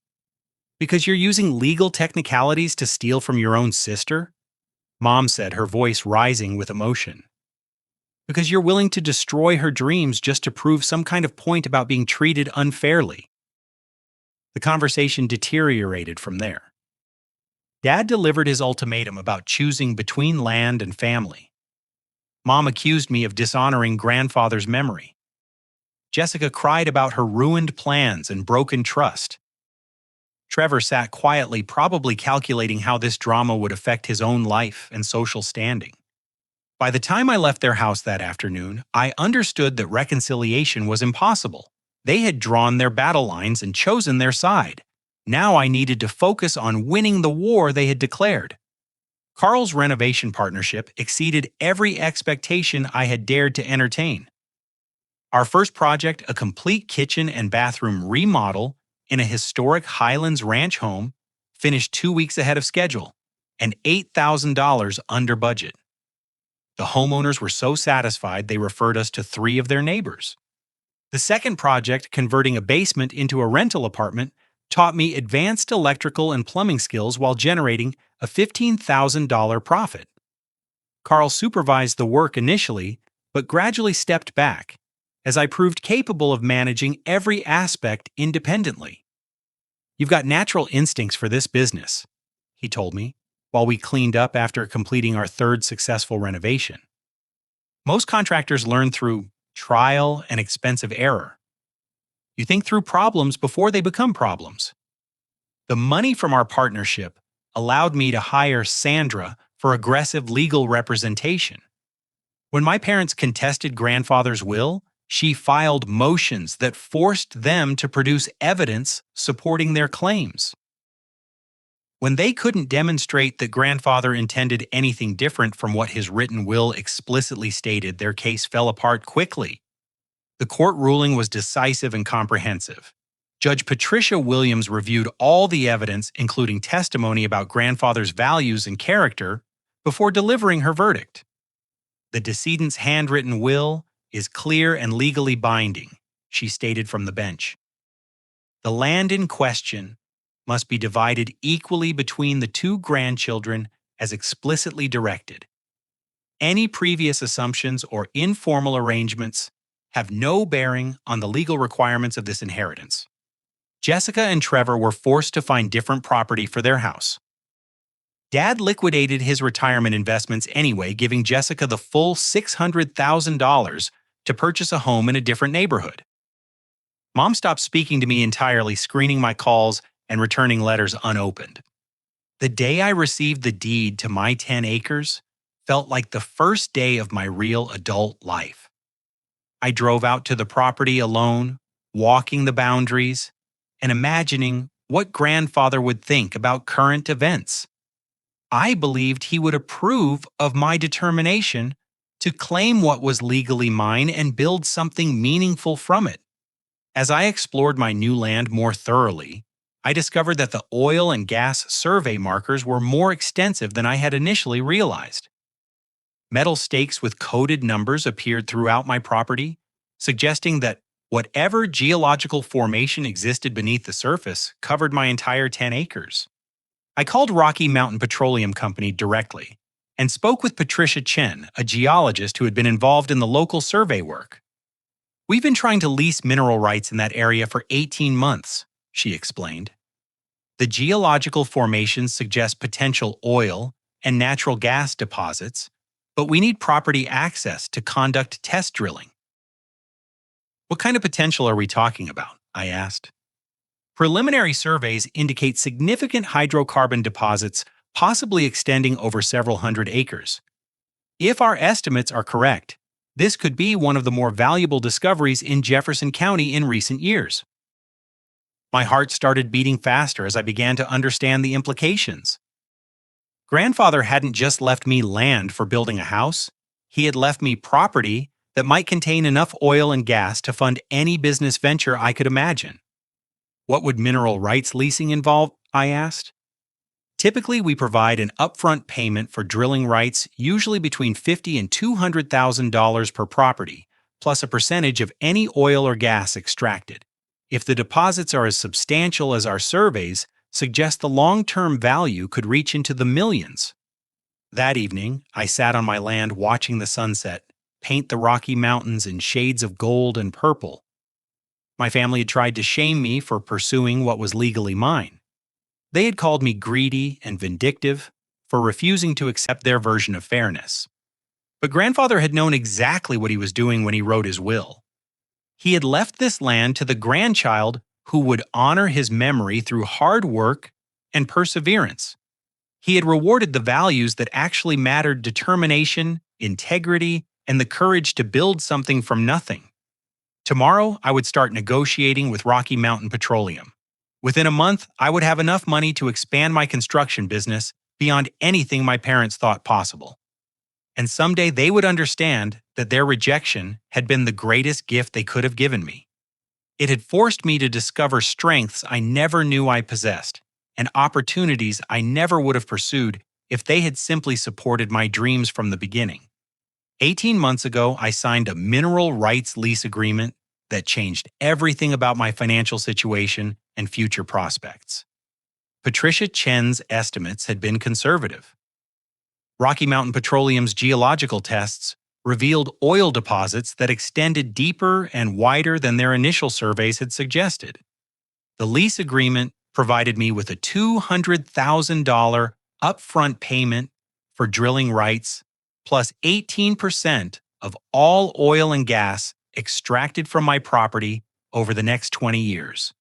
Because you're using legal technicalities to steal from your own sister? Mom said, her voice rising with emotion. Because you're willing to destroy her dreams just to prove some kind of point about being treated unfairly. The conversation deteriorated from there. Dad delivered his ultimatum about choosing between land and family. Mom accused me of dishonoring grandfather's memory. Jessica cried about her ruined plans and broken trust. Trevor sat quietly, probably calculating how this drama would affect his own life and social standing. By the time I left their house that afternoon, I understood that reconciliation was impossible. They had drawn their battle lines and chosen their side. Now I needed to focus on winning the war they had declared. Carl's renovation partnership exceeded every expectation I had dared to entertain. Our first project, a complete kitchen and bathroom remodel in a historic Highlands Ranch home, finished 2 weeks ahead of schedule and $8,000 under budget. The homeowners were so satisfied they referred us to 3 of their neighbors. The second project, converting a basement into a rental apartment, taught me advanced electrical and plumbing skills while generating a $15,000 profit. Carl supervised the work initially, but gradually stepped back, as I proved capable of managing every aspect independently. "You've got natural instincts for this business," he told me, while we cleaned up after completing our third successful renovation. "Most contractors learn through trial and expensive error. You think through problems before they become problems." The money from our partnership allowed me to hire Sandra for aggressive legal representation. When my parents contested grandfather's will, She filed motions that forced them to produce evidence supporting their claims. When they couldn't demonstrate that grandfather intended anything different from what his written will explicitly stated, their case fell apart quickly. The court ruling was decisive and comprehensive. Judge Patricia Williams reviewed all the evidence, including testimony about grandfather's values and character, before delivering her verdict. The decedent's handwritten will is clear and legally binding, she stated from the bench. The land in question must be divided equally between the two grandchildren as explicitly directed. Any previous assumptions or informal arrangements have no bearing on the legal requirements of this inheritance. Jessica and Trevor were forced to find different property for their house. Dad liquidated his retirement investments anyway, giving Jessica the full $600,000 to purchase a home in a different neighborhood. Mom stopped speaking to me entirely, screening my calls and returning letters unopened. The day I received the deed to my 10 acres felt like the first day of my real adult life. I drove out to the property alone, walking the boundaries, and imagining what grandfather would think about current events. I believed he would approve of my determination to claim what was legally mine and build something meaningful from it. As I explored my new land more thoroughly, I discovered that the oil and gas survey markers were more extensive than I had initially realized. Metal stakes with coded numbers appeared throughout my property, suggesting that whatever geological formation existed beneath the surface covered my entire 10 acres. I called Rocky Mountain Petroleum Company directly and spoke with Patricia Chen, a geologist who had been involved in the local survey work. "We've been trying to lease mineral rights in that area for 18 months, she explained. The geological formations suggest potential oil and natural gas deposits, but we need property access to conduct test drilling. What kind of potential are we talking about? I asked. Preliminary surveys indicate significant hydrocarbon deposits, possibly extending over several hundred acres. If our estimates are correct, this could be one of the more valuable discoveries in Jefferson County in recent years. My heart started beating faster as I began to understand the implications. Grandfather hadn't just left me land for building a house, he had left me property that might contain enough oil and gas to fund any business venture I could imagine. What would mineral rights leasing involve? I asked. Typically, we provide an upfront payment for drilling rights, usually between $50,000 and $200,000 per property, plus a percentage of any oil or gas extracted. If the deposits are as substantial as our surveys suggest, the long-term value could reach into the millions. That evening, I sat on my land watching the sunset paint the Rocky Mountains in shades of gold and purple. My family had tried to shame me for pursuing what was legally mine. They had called me greedy and vindictive for refusing to accept their version of fairness. But grandfather had known exactly what he was doing when he wrote his will. He had left this land to the grandchild who would honor his memory through hard work and perseverance. He had rewarded the values that actually mattered: determination, integrity, and the courage to build something from nothing. Tomorrow, I would start negotiating with Rocky Mountain Petroleum. Within a month, I would have enough money to expand my construction business beyond anything my parents thought possible. And someday they would understand that their rejection had been the greatest gift they could have given me. It had forced me to discover strengths I never knew I possessed, and opportunities I never would have pursued if they had simply supported my dreams from the beginning. 18 months ago, I signed a mineral rights lease agreement that changed everything about my financial situation and future prospects. Patricia Chen's estimates had been conservative. Rocky Mountain Petroleum's geological tests revealed oil deposits that extended deeper and wider than their initial surveys had suggested. The lease agreement provided me with a $200,000 upfront payment for drilling rights, plus 18% of all oil and gas extracted from my property over the next 20 years.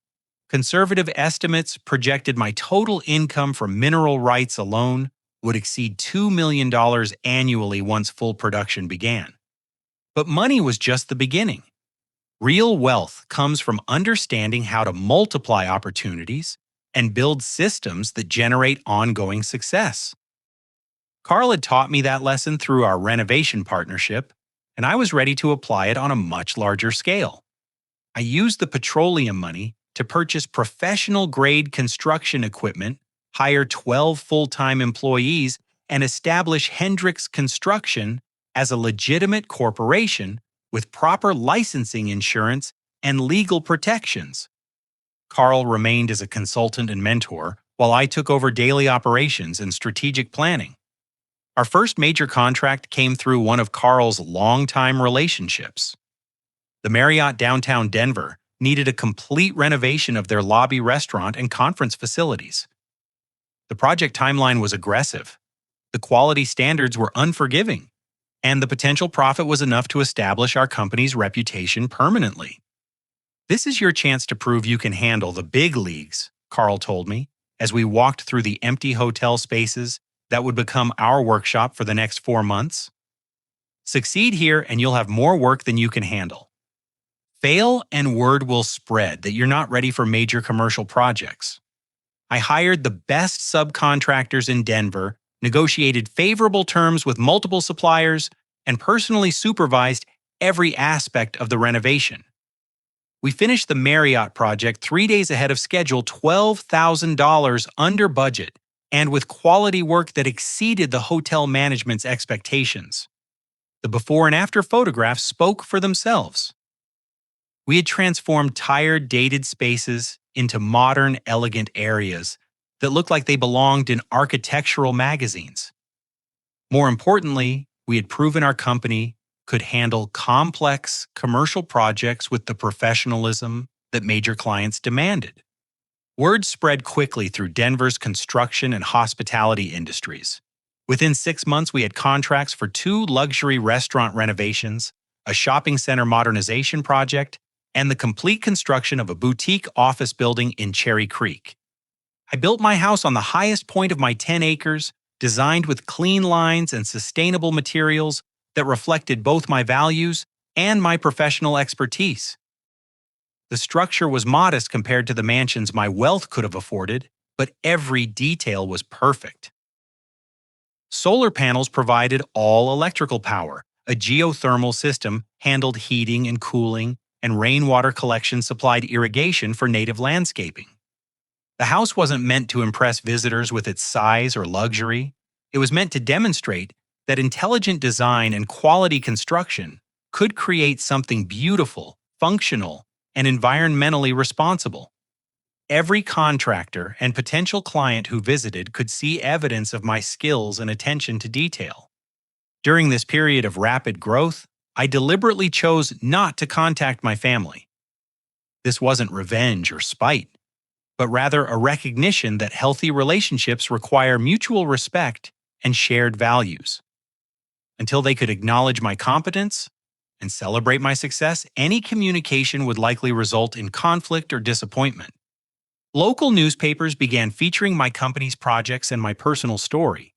Conservative estimates projected my total income from mineral rights alone would exceed $2 million annually once full production began. But money was just the beginning. Real wealth comes from understanding how to multiply opportunities and build systems that generate ongoing success. Carl had taught me that lesson through our renovation partnership, and I was ready to apply it on a much larger scale. I used the petroleum money to purchase professional grade construction equipment, hire 12 full time employees, and establish Hendricks Construction as a legitimate corporation with proper licensing insurance and legal protections. Carl remained as a consultant and mentor while I took over daily operations and strategic planning. Our first major contract came through one of Carl's longtime relationships. The Marriott downtown Denver needed a complete renovation of their lobby restaurant and conference facilities. The project timeline was aggressive, the quality standards were unforgiving, and the potential profit was enough to establish our company's reputation permanently. "This is your chance to prove you can handle the big leagues," Carl told me, as we walked through the empty hotel spaces that would become our workshop for the next 4 months. "Succeed here and you'll have more work than you can handle. Fail and word will spread that you're not ready for major commercial projects." I hired the best subcontractors in Denver, negotiated favorable terms with multiple suppliers, and personally supervised every aspect of the renovation. We finished the Marriott project 3 days ahead of schedule, $12,000 under budget, and with quality work that exceeded the hotel management's expectations. The before and after photographs spoke for themselves. We had transformed tired, dated spaces into modern, elegant areas that looked like they belonged in architectural magazines. More importantly, we had proven our company could handle complex commercial projects with the professionalism that major clients demanded. Word spread quickly through Denver's construction and hospitality industries. Within 6 months, we had contracts for 2 luxury restaurant renovations, a shopping center modernization project, and the complete construction of a boutique office building in Cherry Creek. I built my house on the highest point of my 10 acres, designed with clean lines and sustainable materials that reflected both my values and my professional expertise. The structure was modest compared to the mansions my wealth could have afforded, but every detail was perfect. Solar panels provided all electrical power. A geothermal system handled heating and cooling, and rainwater collection supplied irrigation for native landscaping. The house wasn't meant to impress visitors with its size or luxury. It was meant to demonstrate that intelligent design and quality construction could create something beautiful, functional, and environmentally responsible. Every contractor and potential client who visited could see evidence of my skills and attention to detail. During this period of rapid growth, I deliberately chose not to contact my family. This wasn't revenge or spite, but rather a recognition that healthy relationships require mutual respect and shared values. Until they could acknowledge my competence and celebrate my success, any communication would likely result in conflict or disappointment. Local newspapers began featuring my company's projects and my personal story.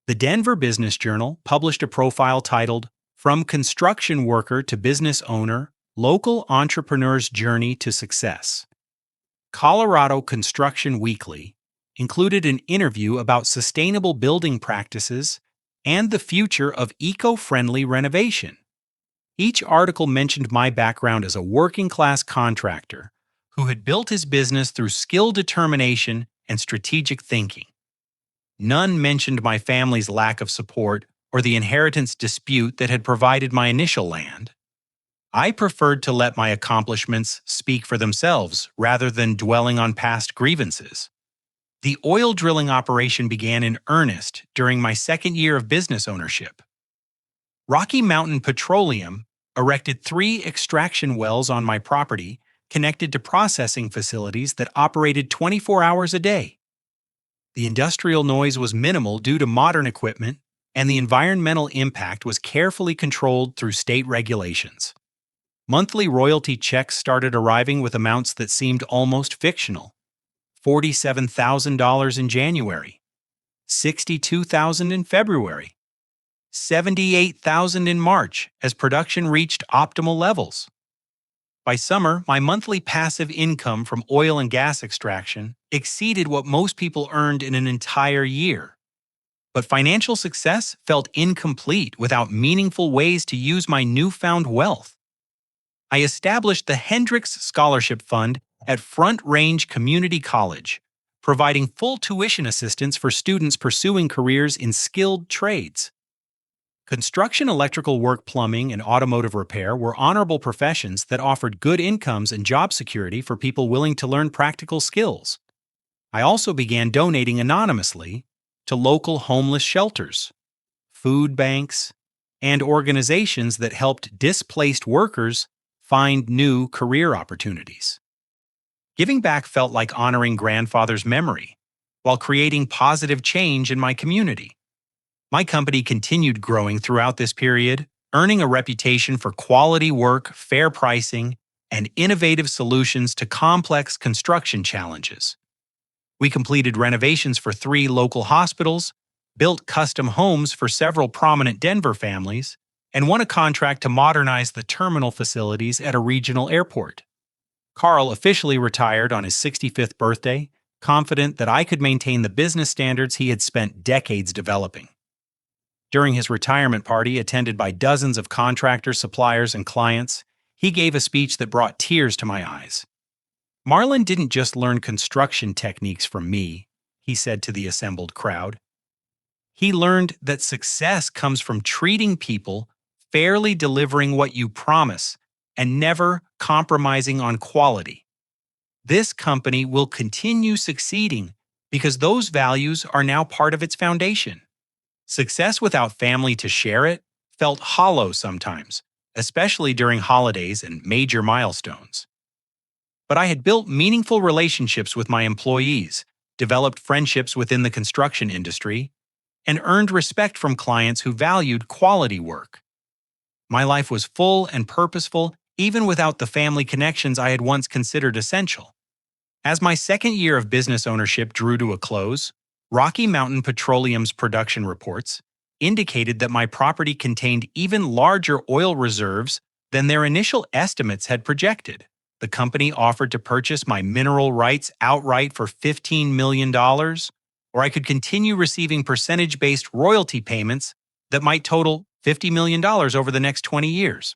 The Denver Business Journal published a profile titled, "From Construction Worker to Business Owner, Local Entrepreneur's Journey to Success." Colorado Construction Weekly included an interview about sustainable building practices and the future of eco-friendly renovation. Each article mentioned my background as a working-class contractor who had built his business through skill determination and strategic thinking. None mentioned my family's lack of support or the inheritance dispute that had provided my initial land. I preferred to let my accomplishments speak for themselves rather than dwelling on past grievances. The oil drilling operation began in earnest during my second year of business ownership. Rocky Mountain Petroleum erected 3 extraction wells on my property connected to processing facilities that operated 24 hours a day. The industrial noise was minimal due to modern equipment, and the environmental impact was carefully controlled through state regulations. Monthly royalty checks started arriving with amounts that seemed almost fictional. $47,000 in January, $62,000 in February, $78,000 in March as production reached optimal levels. By summer, my monthly passive income from oil and gas extraction exceeded what most people earned in an entire year. But financial success felt incomplete without meaningful ways to use my newfound wealth. I established the Hendricks Scholarship Fund at Front Range Community College, providing full tuition assistance for students pursuing careers in skilled trades. Construction, electrical work, plumbing, and automotive repair were honorable professions that offered good incomes and job security for people willing to learn practical skills. I also began donating anonymously to local homeless shelters, food banks, and organizations that helped displaced workers find new career opportunities. Giving back felt like honoring grandfather's memory while creating positive change in my community. My company continued growing throughout this period, earning a reputation for quality work, fair pricing, and innovative solutions to complex construction challenges. We completed renovations for 3 local hospitals, built custom homes for several prominent Denver families, and won a contract to modernize the terminal facilities at a regional airport. Carl officially retired on his 65th birthday, confident that I could maintain the business standards he had spent decades developing. During his retirement party, attended by dozens of contractors, suppliers, and clients, he gave a speech that brought tears to my eyes. "Marlon didn't just learn construction techniques from me," he said to the assembled crowd. "He learned that success comes from treating people fairly, delivering what you promise, and never compromising on quality. This company will continue succeeding because those values are now part of its foundation." Success without family to share it felt hollow sometimes, especially during holidays and major milestones. But I had built meaningful relationships with my employees, developed friendships within the construction industry, and earned respect from clients who valued quality work. My life was full and purposeful, even without the family connections I had once considered essential. As my second year of business ownership drew to a close, Rocky Mountain Petroleum's production reports indicated that my property contained even larger oil reserves than their initial estimates had projected. The company offered to purchase my mineral rights outright for $15 million, or I could continue receiving percentage-based royalty payments that might total $50 million over the next 20 years.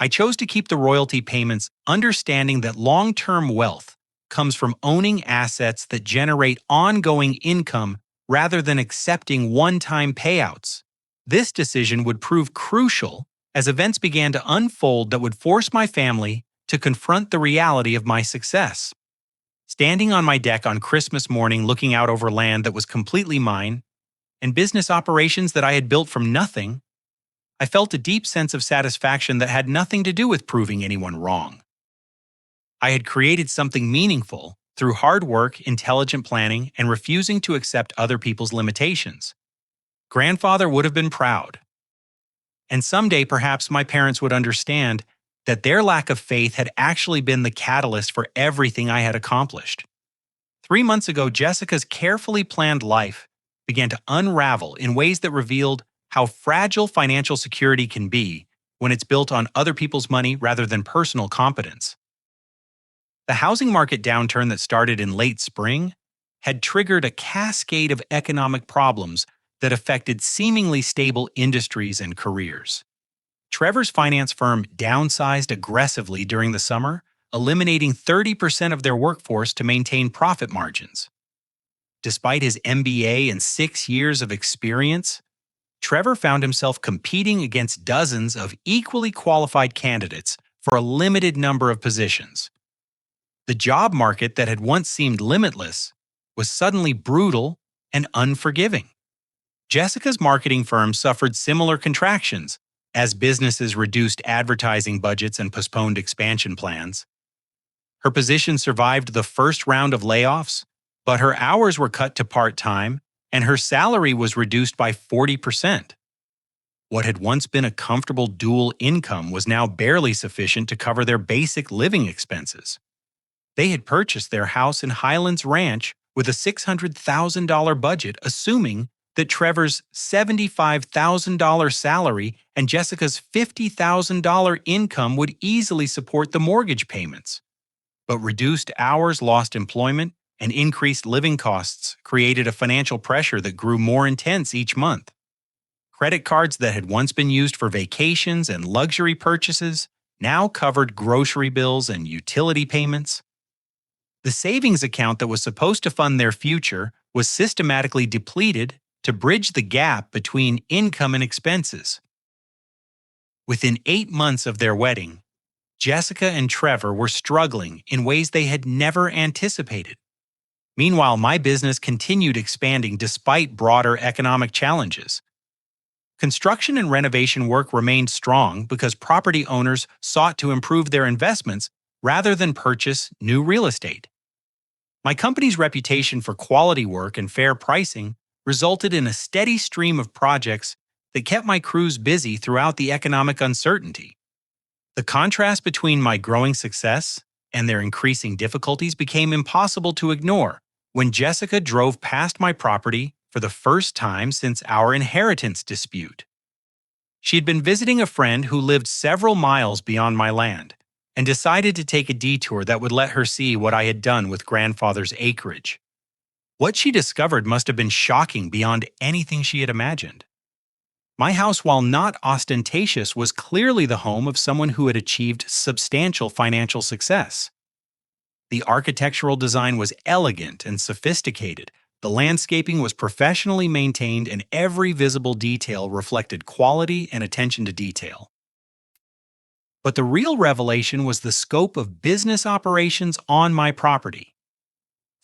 I chose to keep the royalty payments, understanding that long-term wealth comes from owning assets that generate ongoing income rather than accepting one-time payouts. This decision would prove crucial as events began to unfold that would force my family to confront the reality of my success. Standing on my deck on Christmas morning looking out over land that was completely mine and business operations that I had built from nothing, I felt a deep sense of satisfaction that had nothing to do with proving anyone wrong. I had created something meaningful through hard work, intelligent planning, and refusing to accept other people's limitations. Grandfather would have been proud. And someday perhaps my parents would understand that their lack of faith had actually been the catalyst for everything I had accomplished. 3 months ago, Jessica's carefully planned life began to unravel in ways that revealed how fragile financial security can be when it's built on other people's money rather than personal competence. The housing market downturn that started in late spring had triggered a cascade of economic problems that affected seemingly stable industries and careers. Trevor's finance firm downsized aggressively during the summer, eliminating 30% of their workforce to maintain profit margins. Despite his MBA and 6 years of experience, Trevor found himself competing against dozens of equally qualified candidates for a limited number of positions. The job market that had once seemed limitless was suddenly brutal and unforgiving. Jessica's marketing firm suffered similar contractions as businesses reduced advertising budgets and postponed expansion plans. Her position survived the first round of layoffs, but her hours were cut to part-time and her salary was reduced by 40%. What had once been a comfortable dual income was now barely sufficient to cover their basic living expenses. They had purchased their house in Highlands Ranch with a $600,000 budget, assuming that Trevor's $75,000 salary and Jessica's $50,000 income would easily support the mortgage payments. But reduced hours, lost employment, and increased living costs created a financial pressure that grew more intense each month. Credit cards that had once been used for vacations and luxury purchases now covered grocery bills and utility payments. The savings account that was supposed to fund their future was systematically depleted to bridge the gap between income and expenses. Within 8 months of their wedding, Jessica and Trevor were struggling in ways they had never anticipated. Meanwhile, my business continued expanding despite broader economic challenges. Construction and renovation work remained strong because property owners sought to improve their investments rather than purchase new real estate. My company's reputation for quality work and fair pricing resulted in a steady stream of projects that kept my crews busy throughout the economic uncertainty. The contrast between my growing success and their increasing difficulties became impossible to ignore when Jessica drove past my property for the first time since our inheritance dispute. She had been visiting a friend who lived several miles beyond my land and decided to take a detour that would let her see what I had done with grandfather's acreage. What she discovered must have been shocking beyond anything she had imagined. My house, while not ostentatious, was clearly the home of someone who had achieved substantial financial success. The architectural design was elegant and sophisticated. The landscaping was professionally maintained, and every visible detail reflected quality and attention to detail. But the real revelation was the scope of business operations on my property.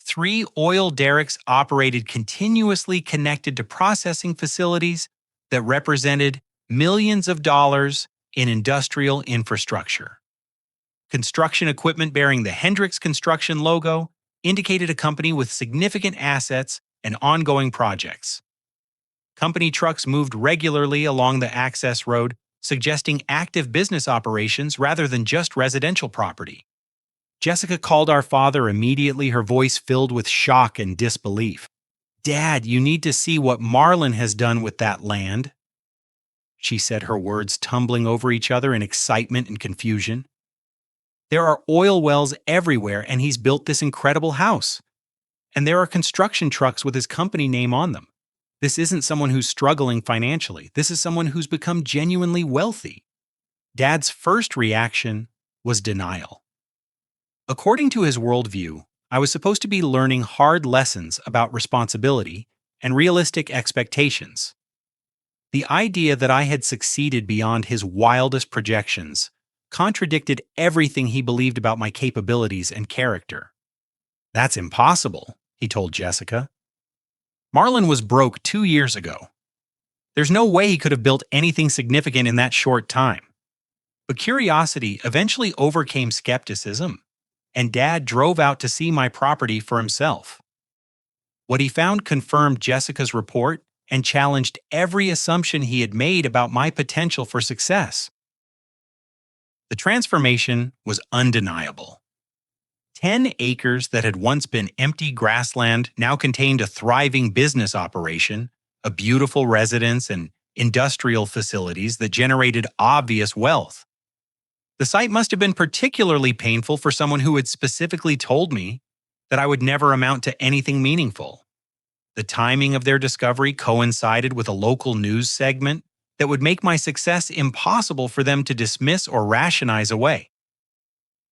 3 oil derricks operated continuously connected to processing facilities that represented millions of dollars in industrial infrastructure. Construction equipment bearing the Hendricks Construction logo indicated a company with significant assets and ongoing projects. Company trucks moved regularly along the access road, suggesting active business operations rather than just residential property. Jessica called our father immediately, her voice filled with shock and disbelief. "Dad, you need to see what Marlon has done with that land," she said, her words tumbling over each other in excitement and confusion. "There are oil wells everywhere, and he's built this incredible house. And there are construction trucks with his company name on them. This isn't someone who's struggling financially. This is someone who's become genuinely wealthy." Dad's first reaction was denial. According to his worldview, I was supposed to be learning hard lessons about responsibility and realistic expectations. The idea that I had succeeded beyond his wildest projections contradicted everything he believed about my capabilities and character. "That's impossible," he told Jessica. "Marlon was broke 2 years ago. There's no way he could have built anything significant in that short time." But curiosity eventually overcame skepticism, and Dad drove out to see my property for himself. What he found confirmed Jessica's report and challenged every assumption he had made about my potential for success. The transformation was undeniable. 10 acres that had once been empty grassland now contained a thriving business operation, a beautiful residence, and industrial facilities that generated obvious wealth. The sight must have been particularly painful for someone who had specifically told me that I would never amount to anything meaningful. The timing of their discovery coincided with a local news segment that would make my success impossible for them to dismiss or rationalize away.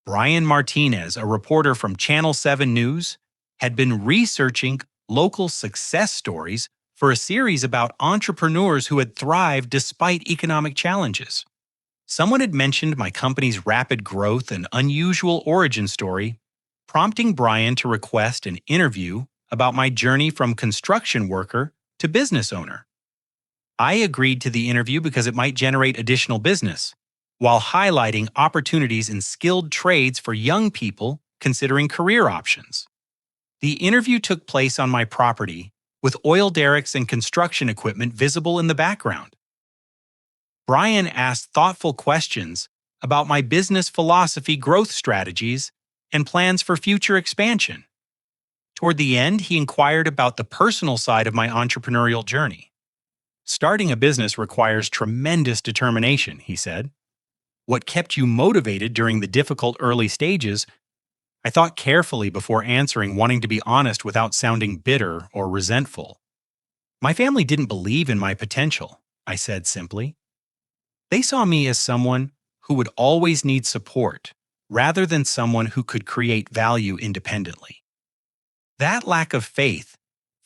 Brian Martinez, a reporter from Channel 7 News, had been researching local success stories for a series about entrepreneurs who had thrived despite economic challenges. Someone had mentioned my company's rapid growth and unusual origin story, prompting Brian to request an interview about my journey from construction worker to business owner. I agreed to the interview because it might generate additional business, while highlighting opportunities in skilled trades for young people considering career options. The interview took place on my property, with oil derricks and construction equipment visible in the background. Brian asked thoughtful questions about my business philosophy, growth strategies, and plans for future expansion. Toward the end, he inquired about the personal side of my entrepreneurial journey. Starting a business requires tremendous determination, he said. What kept you motivated during the difficult early stages? I thought carefully before answering, wanting to be honest without sounding bitter or resentful. My family didn't believe in my potential, I said simply. They saw me as someone who would always need support, rather than someone who could create value independently. That lack of faith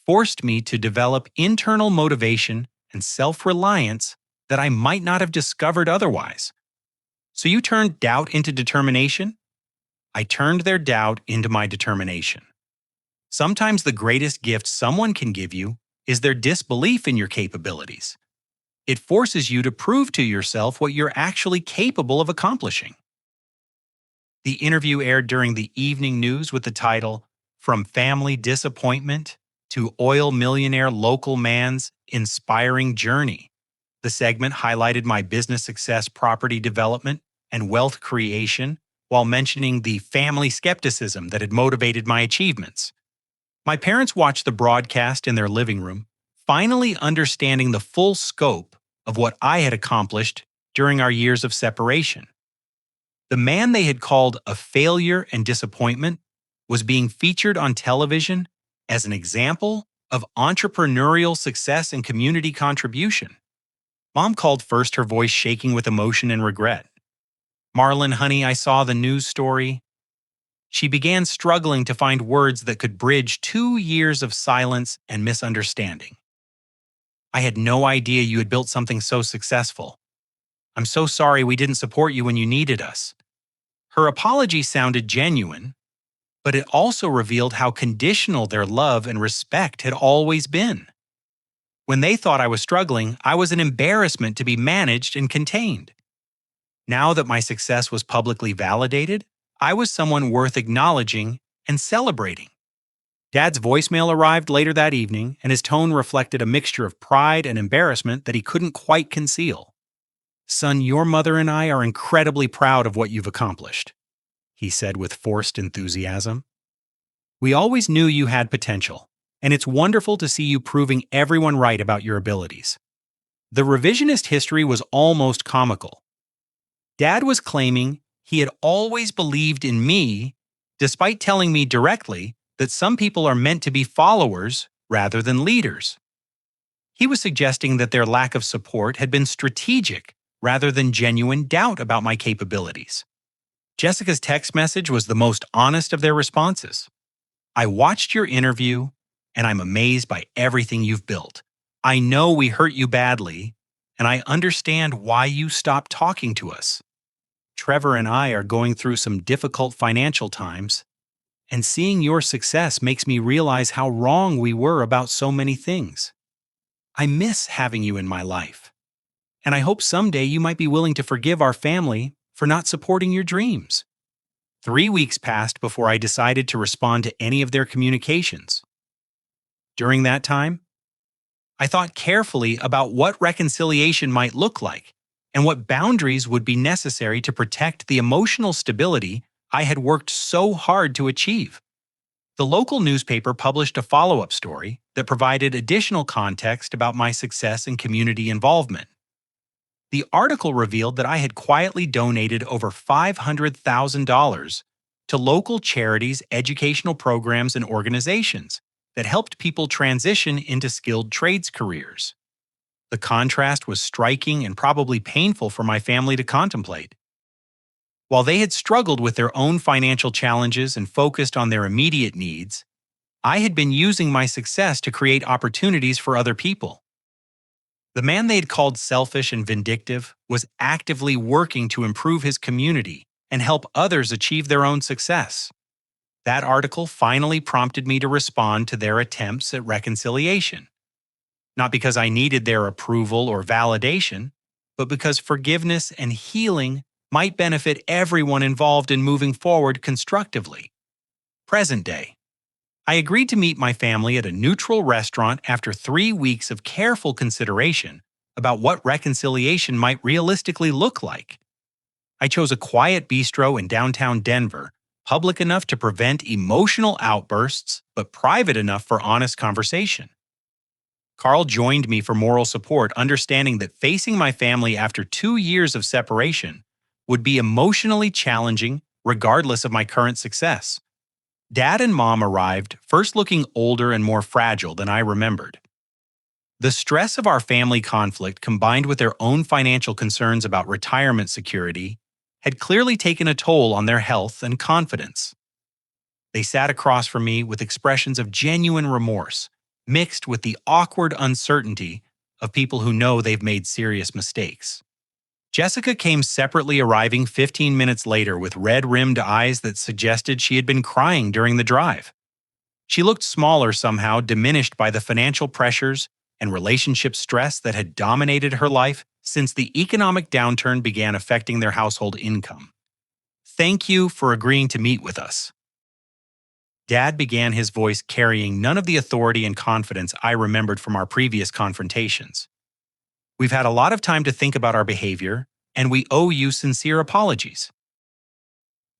forced me to develop internal motivation and self-reliance that I might not have discovered otherwise. So you turned doubt into determination? I turned their doubt into my determination. Sometimes the greatest gift someone can give you is their disbelief in your capabilities. It forces you to prove to yourself what you're actually capable of accomplishing. The interview aired during the evening news with the title, From Family Disappointment to Oil Millionaire Local Man's Inspiring Journey. The segment highlighted my business success, property development, and wealth creation, while mentioning the family skepticism that had motivated my achievements. My parents watched the broadcast in their living room, finally understanding the full scope of what I had accomplished during our years of separation. The man they had called a failure and disappointment was being featured on television as an example of entrepreneurial success and community contribution. Mom called first, her voice shaking with emotion and regret. "Marlon, honey, I saw the news story." She began struggling to find words that could bridge 2 years of silence and misunderstanding. "I had no idea you had built something so successful. I'm so sorry we didn't support you when you needed us." Her apology sounded genuine, but it also revealed how conditional their love and respect had always been. When they thought I was struggling, I was an embarrassment to be managed and contained. Now that my success was publicly validated, I was someone worth acknowledging and celebrating. Dad's voicemail arrived later that evening, and his tone reflected a mixture of pride and embarrassment that he couldn't quite conceal. "Son, your mother and I are incredibly proud of what you've accomplished," he said with forced enthusiasm. "We always knew you had potential, and it's wonderful to see you proving everyone right about your abilities." The revisionist history was almost comical. Dad was claiming he had always believed in me, despite telling me directly that some people are meant to be followers rather than leaders. He was suggesting that their lack of support had been strategic rather than genuine doubt about my capabilities. Jessica's text message was the most honest of their responses. "I watched your interview, and I'm amazed by everything you've built. I know we hurt you badly, and I understand why you stopped talking to us. Trevor and I are going through some difficult financial times, and seeing your success makes me realize how wrong we were about so many things. I miss having you in my life, and I hope someday you might be willing to forgive our family for not supporting your dreams." 3 weeks passed before I decided to respond to any of their communications. During that time, I thought carefully about what reconciliation might look like and what boundaries would be necessary to protect the emotional stability I had worked so hard to achieve. The local newspaper published a follow-up story that provided additional context about my success and community involvement. The article revealed that I had quietly donated over $500,000 to local charities, educational programs, and organizations that helped people transition into skilled trades careers. The contrast was striking and probably painful for my family to contemplate. While they had struggled with their own financial challenges and focused on their immediate needs, I had been using my success to create opportunities for other people. The man they had called selfish and vindictive was actively working to improve his community and help others achieve their own success. That article finally prompted me to respond to their attempts at reconciliation. Not because I needed their approval or validation, but because forgiveness and healing might benefit everyone involved in moving forward constructively. Present day. I agreed to meet my family at a neutral restaurant after 3 weeks of careful consideration about what reconciliation might realistically look like. I chose a quiet bistro in downtown Denver public enough to prevent emotional outbursts, but private enough for honest conversation. Carl joined me for moral support, understanding that facing my family after 2 years of separation would be emotionally challenging, regardless of my current success. Dad and Mom arrived, first looking older and more fragile than I remembered. The stress of our family conflict, combined with their own financial concerns about retirement security, had clearly taken a toll on their health and confidence. They sat across from me with expressions of genuine remorse, mixed with the awkward uncertainty of people who know they've made serious mistakes. Jessica came separately, arriving 15 minutes later with red-rimmed eyes that suggested she had been crying during the drive. She looked smaller somehow, diminished by the financial pressures and relationship stress that had dominated her life since the economic downturn began affecting their household income. "Thank you for agreeing to meet with us." Dad began, his voice carrying none of the authority and confidence I remembered from our previous confrontations. "We've had a lot of time to think about our behavior, and we owe you sincere apologies."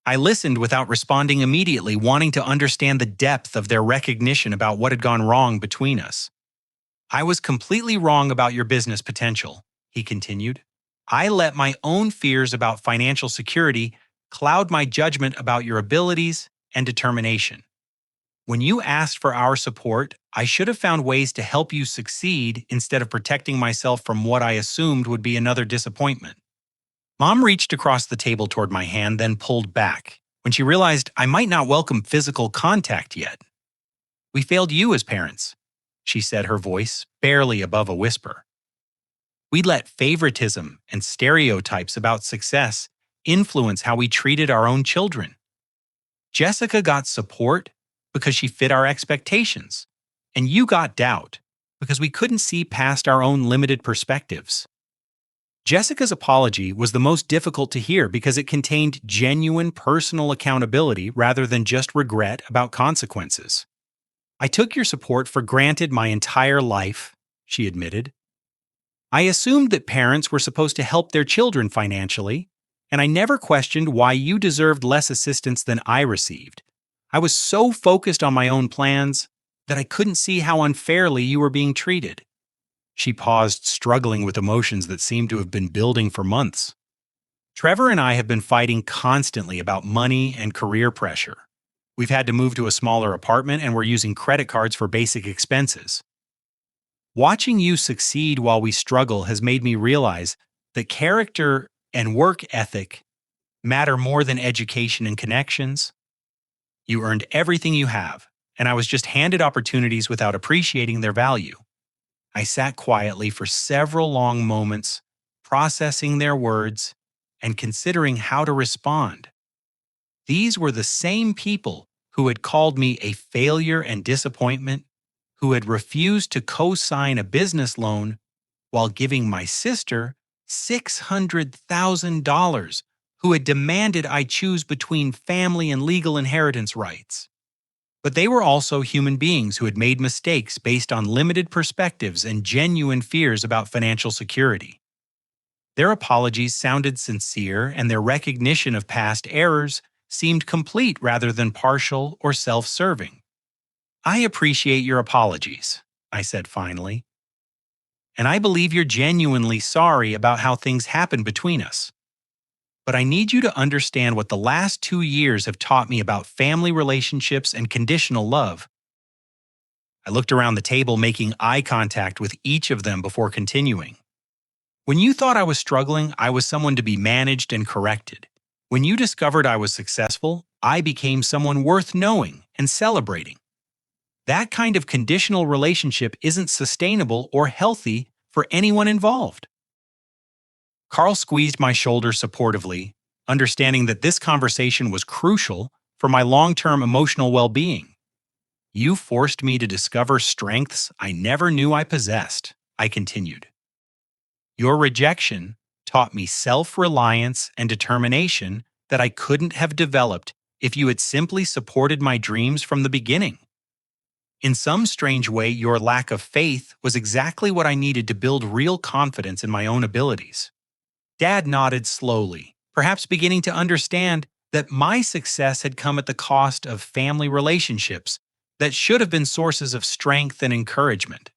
I listened without responding immediately, wanting to understand the depth of their recognition about what had gone wrong between us. "I was completely wrong about your business potential," he continued. "I let my own fears about financial security cloud my judgment about your abilities and determination. When you asked for our support, I should have found ways to help you succeed instead of protecting myself from what I assumed would be another disappointment." Mom reached across the table toward my hand, then pulled back when she realized I might not welcome physical contact yet. "We failed you as parents," she said, her voice barely above a whisper. "We let favoritism and stereotypes about success influence how we treated our own children. Jessica got support because she fit our expectations, and you got doubt because we couldn't see past our own limited perspectives." Jessica's apology was the most difficult to hear because it contained genuine personal accountability rather than just regret about consequences. "I took your support for granted my entire life," she admitted. "I assumed that parents were supposed to help their children financially, and I never questioned why you deserved less assistance than I received. I was so focused on my own plans that I couldn't see how unfairly you were being treated." She paused, struggling with emotions that seemed to have been building for months. "Trevor and I have been fighting constantly about money and career pressure. We've had to move to a smaller apartment, and we're using credit cards for basic expenses. Watching you succeed while we struggle has made me realize that character and work ethic matter more than education and connections. You earned everything you have, and I was just handed opportunities without appreciating their value." I sat quietly for several long moments, processing their words and considering how to respond. These were the same people who had called me a failure and disappointment, who had refused to co-sign a business loan while giving my sister $600,000, who had demanded I choose between family and legal inheritance rights. But they were also human beings who had made mistakes based on limited perspectives and genuine fears about financial security. Their apologies sounded sincere, and their recognition of past errors seemed complete rather than partial or self-serving. "I appreciate your apologies," I said finally. "And I believe you're genuinely sorry about how things happened between us. But I need you to understand what the last 2 years have taught me about family relationships and conditional love." I looked around the table, making eye contact with each of them before continuing. "When you thought I was struggling, I was someone to be managed and corrected. When you discovered I was successful, I became someone worth knowing and celebrating. That kind of conditional relationship isn't sustainable or healthy for anyone involved." Carl squeezed my shoulder supportively, understanding that this conversation was crucial for my long-term emotional well-being. "You forced me to discover strengths I never knew I possessed," I continued. "Your rejection taught me self-reliance and determination that I couldn't have developed if you had simply supported my dreams from the beginning. In some strange way, your lack of faith was exactly what I needed to build real confidence in my own abilities." Dad nodded slowly, perhaps beginning to understand that my success had come at the cost of family relationships that should have been sources of strength and encouragement.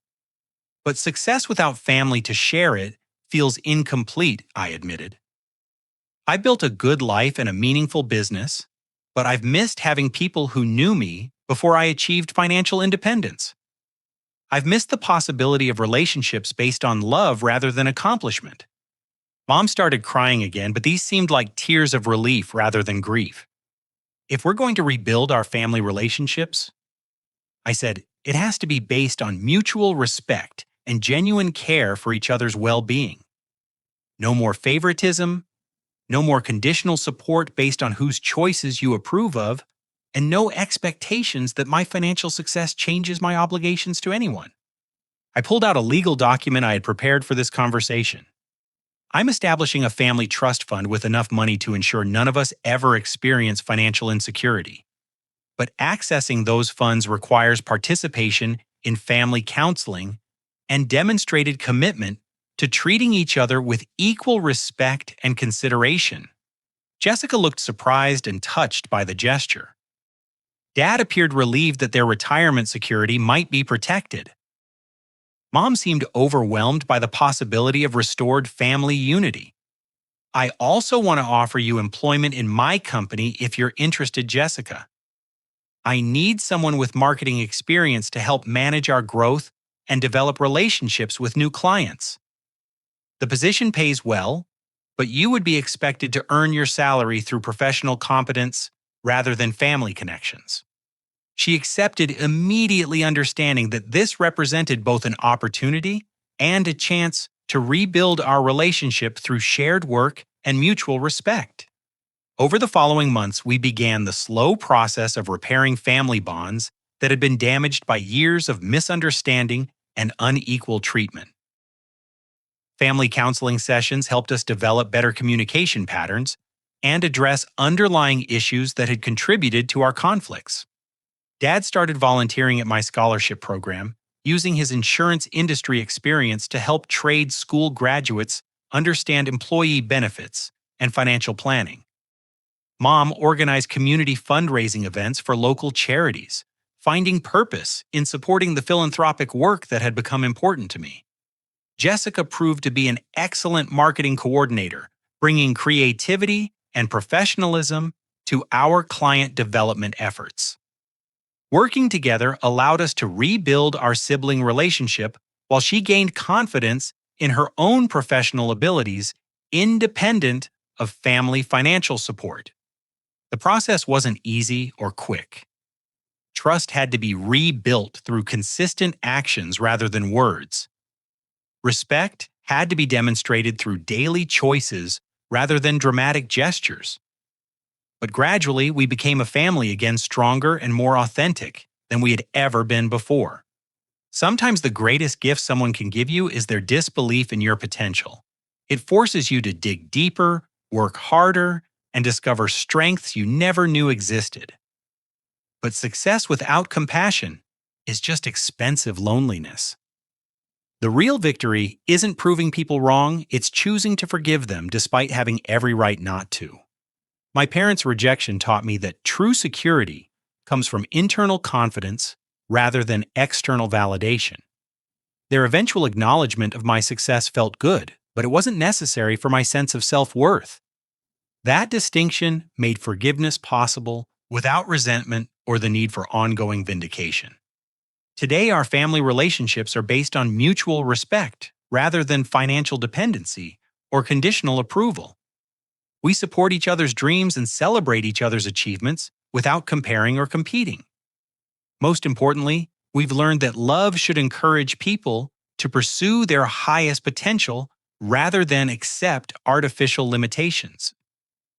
But success without family to share it feels incomplete, I admitted. I built a good life and a meaningful business, but I've missed having people who knew me before I achieved financial independence. I've missed the possibility of relationships based on love rather than accomplishment. Mom started crying again, but these seemed like tears of relief rather than grief. If we're going to rebuild our family relationships, I said, it has to be based on mutual respect and genuine care for each other's well-being. No more favoritism, no more conditional support based on whose choices you approve of, and no expectations that my financial success changes my obligations to anyone. I pulled out a legal document I had prepared for this conversation. I'm establishing a family trust fund with enough money to ensure none of us ever experience financial insecurity. But accessing those funds requires participation in family counseling and demonstrated commitment to treating each other with equal respect and consideration. Jessica looked surprised and touched by the gesture. Dad appeared relieved that their retirement security might be protected. Mom seemed overwhelmed by the possibility of restored family unity. I also want to offer you employment in my company if you're interested, Jessica. I need someone with marketing experience to help manage our growth and develop relationships with new clients. The position pays well, but you would be expected to earn your salary through professional competence rather than family connections. She accepted, immediately understanding that this represented both an opportunity and a chance to rebuild our relationship through shared work and mutual respect. Over the following months, we began the slow process of repairing family bonds that had been damaged by years of misunderstanding and unequal treatment. Family counseling sessions helped us develop better communication patterns and address underlying issues that had contributed to our conflicts. Dad started volunteering at my scholarship program, using his insurance industry experience to help trade school graduates understand employee benefits and financial planning. Mom organized community fundraising events for local charities, finding purpose in supporting the philanthropic work that had become important to me. Jessica proved to be an excellent marketing coordinator, bringing creativity and professionalism to our client development efforts. Working together allowed us to rebuild our sibling relationship while she gained confidence in her own professional abilities independent of family financial support. The process wasn't easy or quick. Trust had to be rebuilt through consistent actions rather than words. Respect had to be demonstrated through daily choices rather than dramatic gestures. But gradually, we became a family again, stronger and more authentic than we had ever been before. Sometimes the greatest gift someone can give you is their disbelief in your potential. It forces you to dig deeper, work harder, and discover strengths you never knew existed. But success without compassion is just expensive loneliness. The real victory isn't proving people wrong, it's choosing to forgive them despite having every right not to. My parents' rejection taught me that true security comes from internal confidence rather than external validation. Their eventual acknowledgement of my success felt good, but it wasn't necessary for my sense of self-worth. That distinction made forgiveness possible without resentment or the need for ongoing vindication. Today, our family relationships are based on mutual respect rather than financial dependency or conditional approval. We support each other's dreams and celebrate each other's achievements without comparing or competing. Most importantly, we've learned that love should encourage people to pursue their highest potential rather than accept artificial limitations.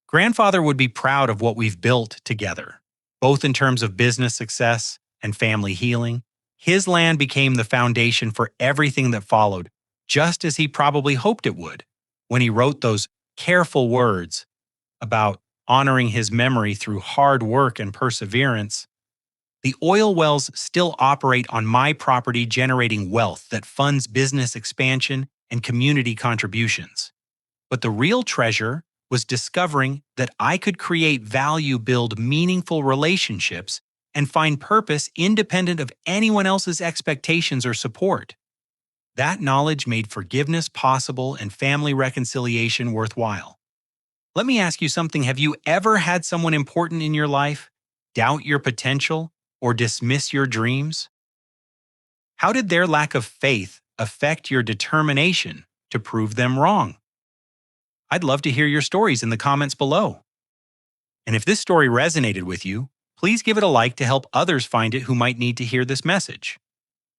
Grandfather would be proud of what we've built together, both in terms of business success and family healing. His land became the foundation for everything that followed, just as he probably hoped it would, when he wrote those careful words about honoring his memory through hard work and perseverance. The oil wells still operate on my property, generating wealth that funds business expansion and community contributions. But the real treasure was discovering that I could create value, build meaningful relationships, and find purpose independent of anyone else's expectations or support. That knowledge made forgiveness possible and family reconciliation worthwhile. Let me ask you something. Have you ever had someone important in your life doubt your potential or dismiss your dreams? How did their lack of faith affect your determination to prove them wrong? I'd love to hear your stories in the comments below. And if this story resonated with you, please give it a like to help others find it who might need to hear this message.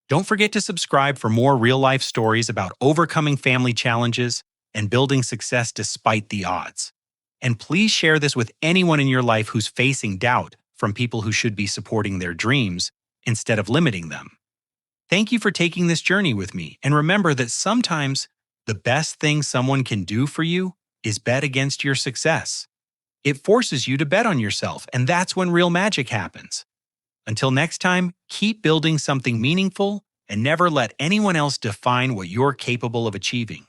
Don't forget to subscribe for more real-life stories about overcoming family challenges and building success despite the odds. And please share this with anyone in your life who's facing doubt from people who should be supporting their dreams instead of limiting them. Thank you for taking this journey with me, and remember that sometimes the best thing someone can do for you is bet against your success. It forces you to bet on yourself, and that's when real magic happens. Until next time, keep building something meaningful and never let anyone else define what you're capable of achieving.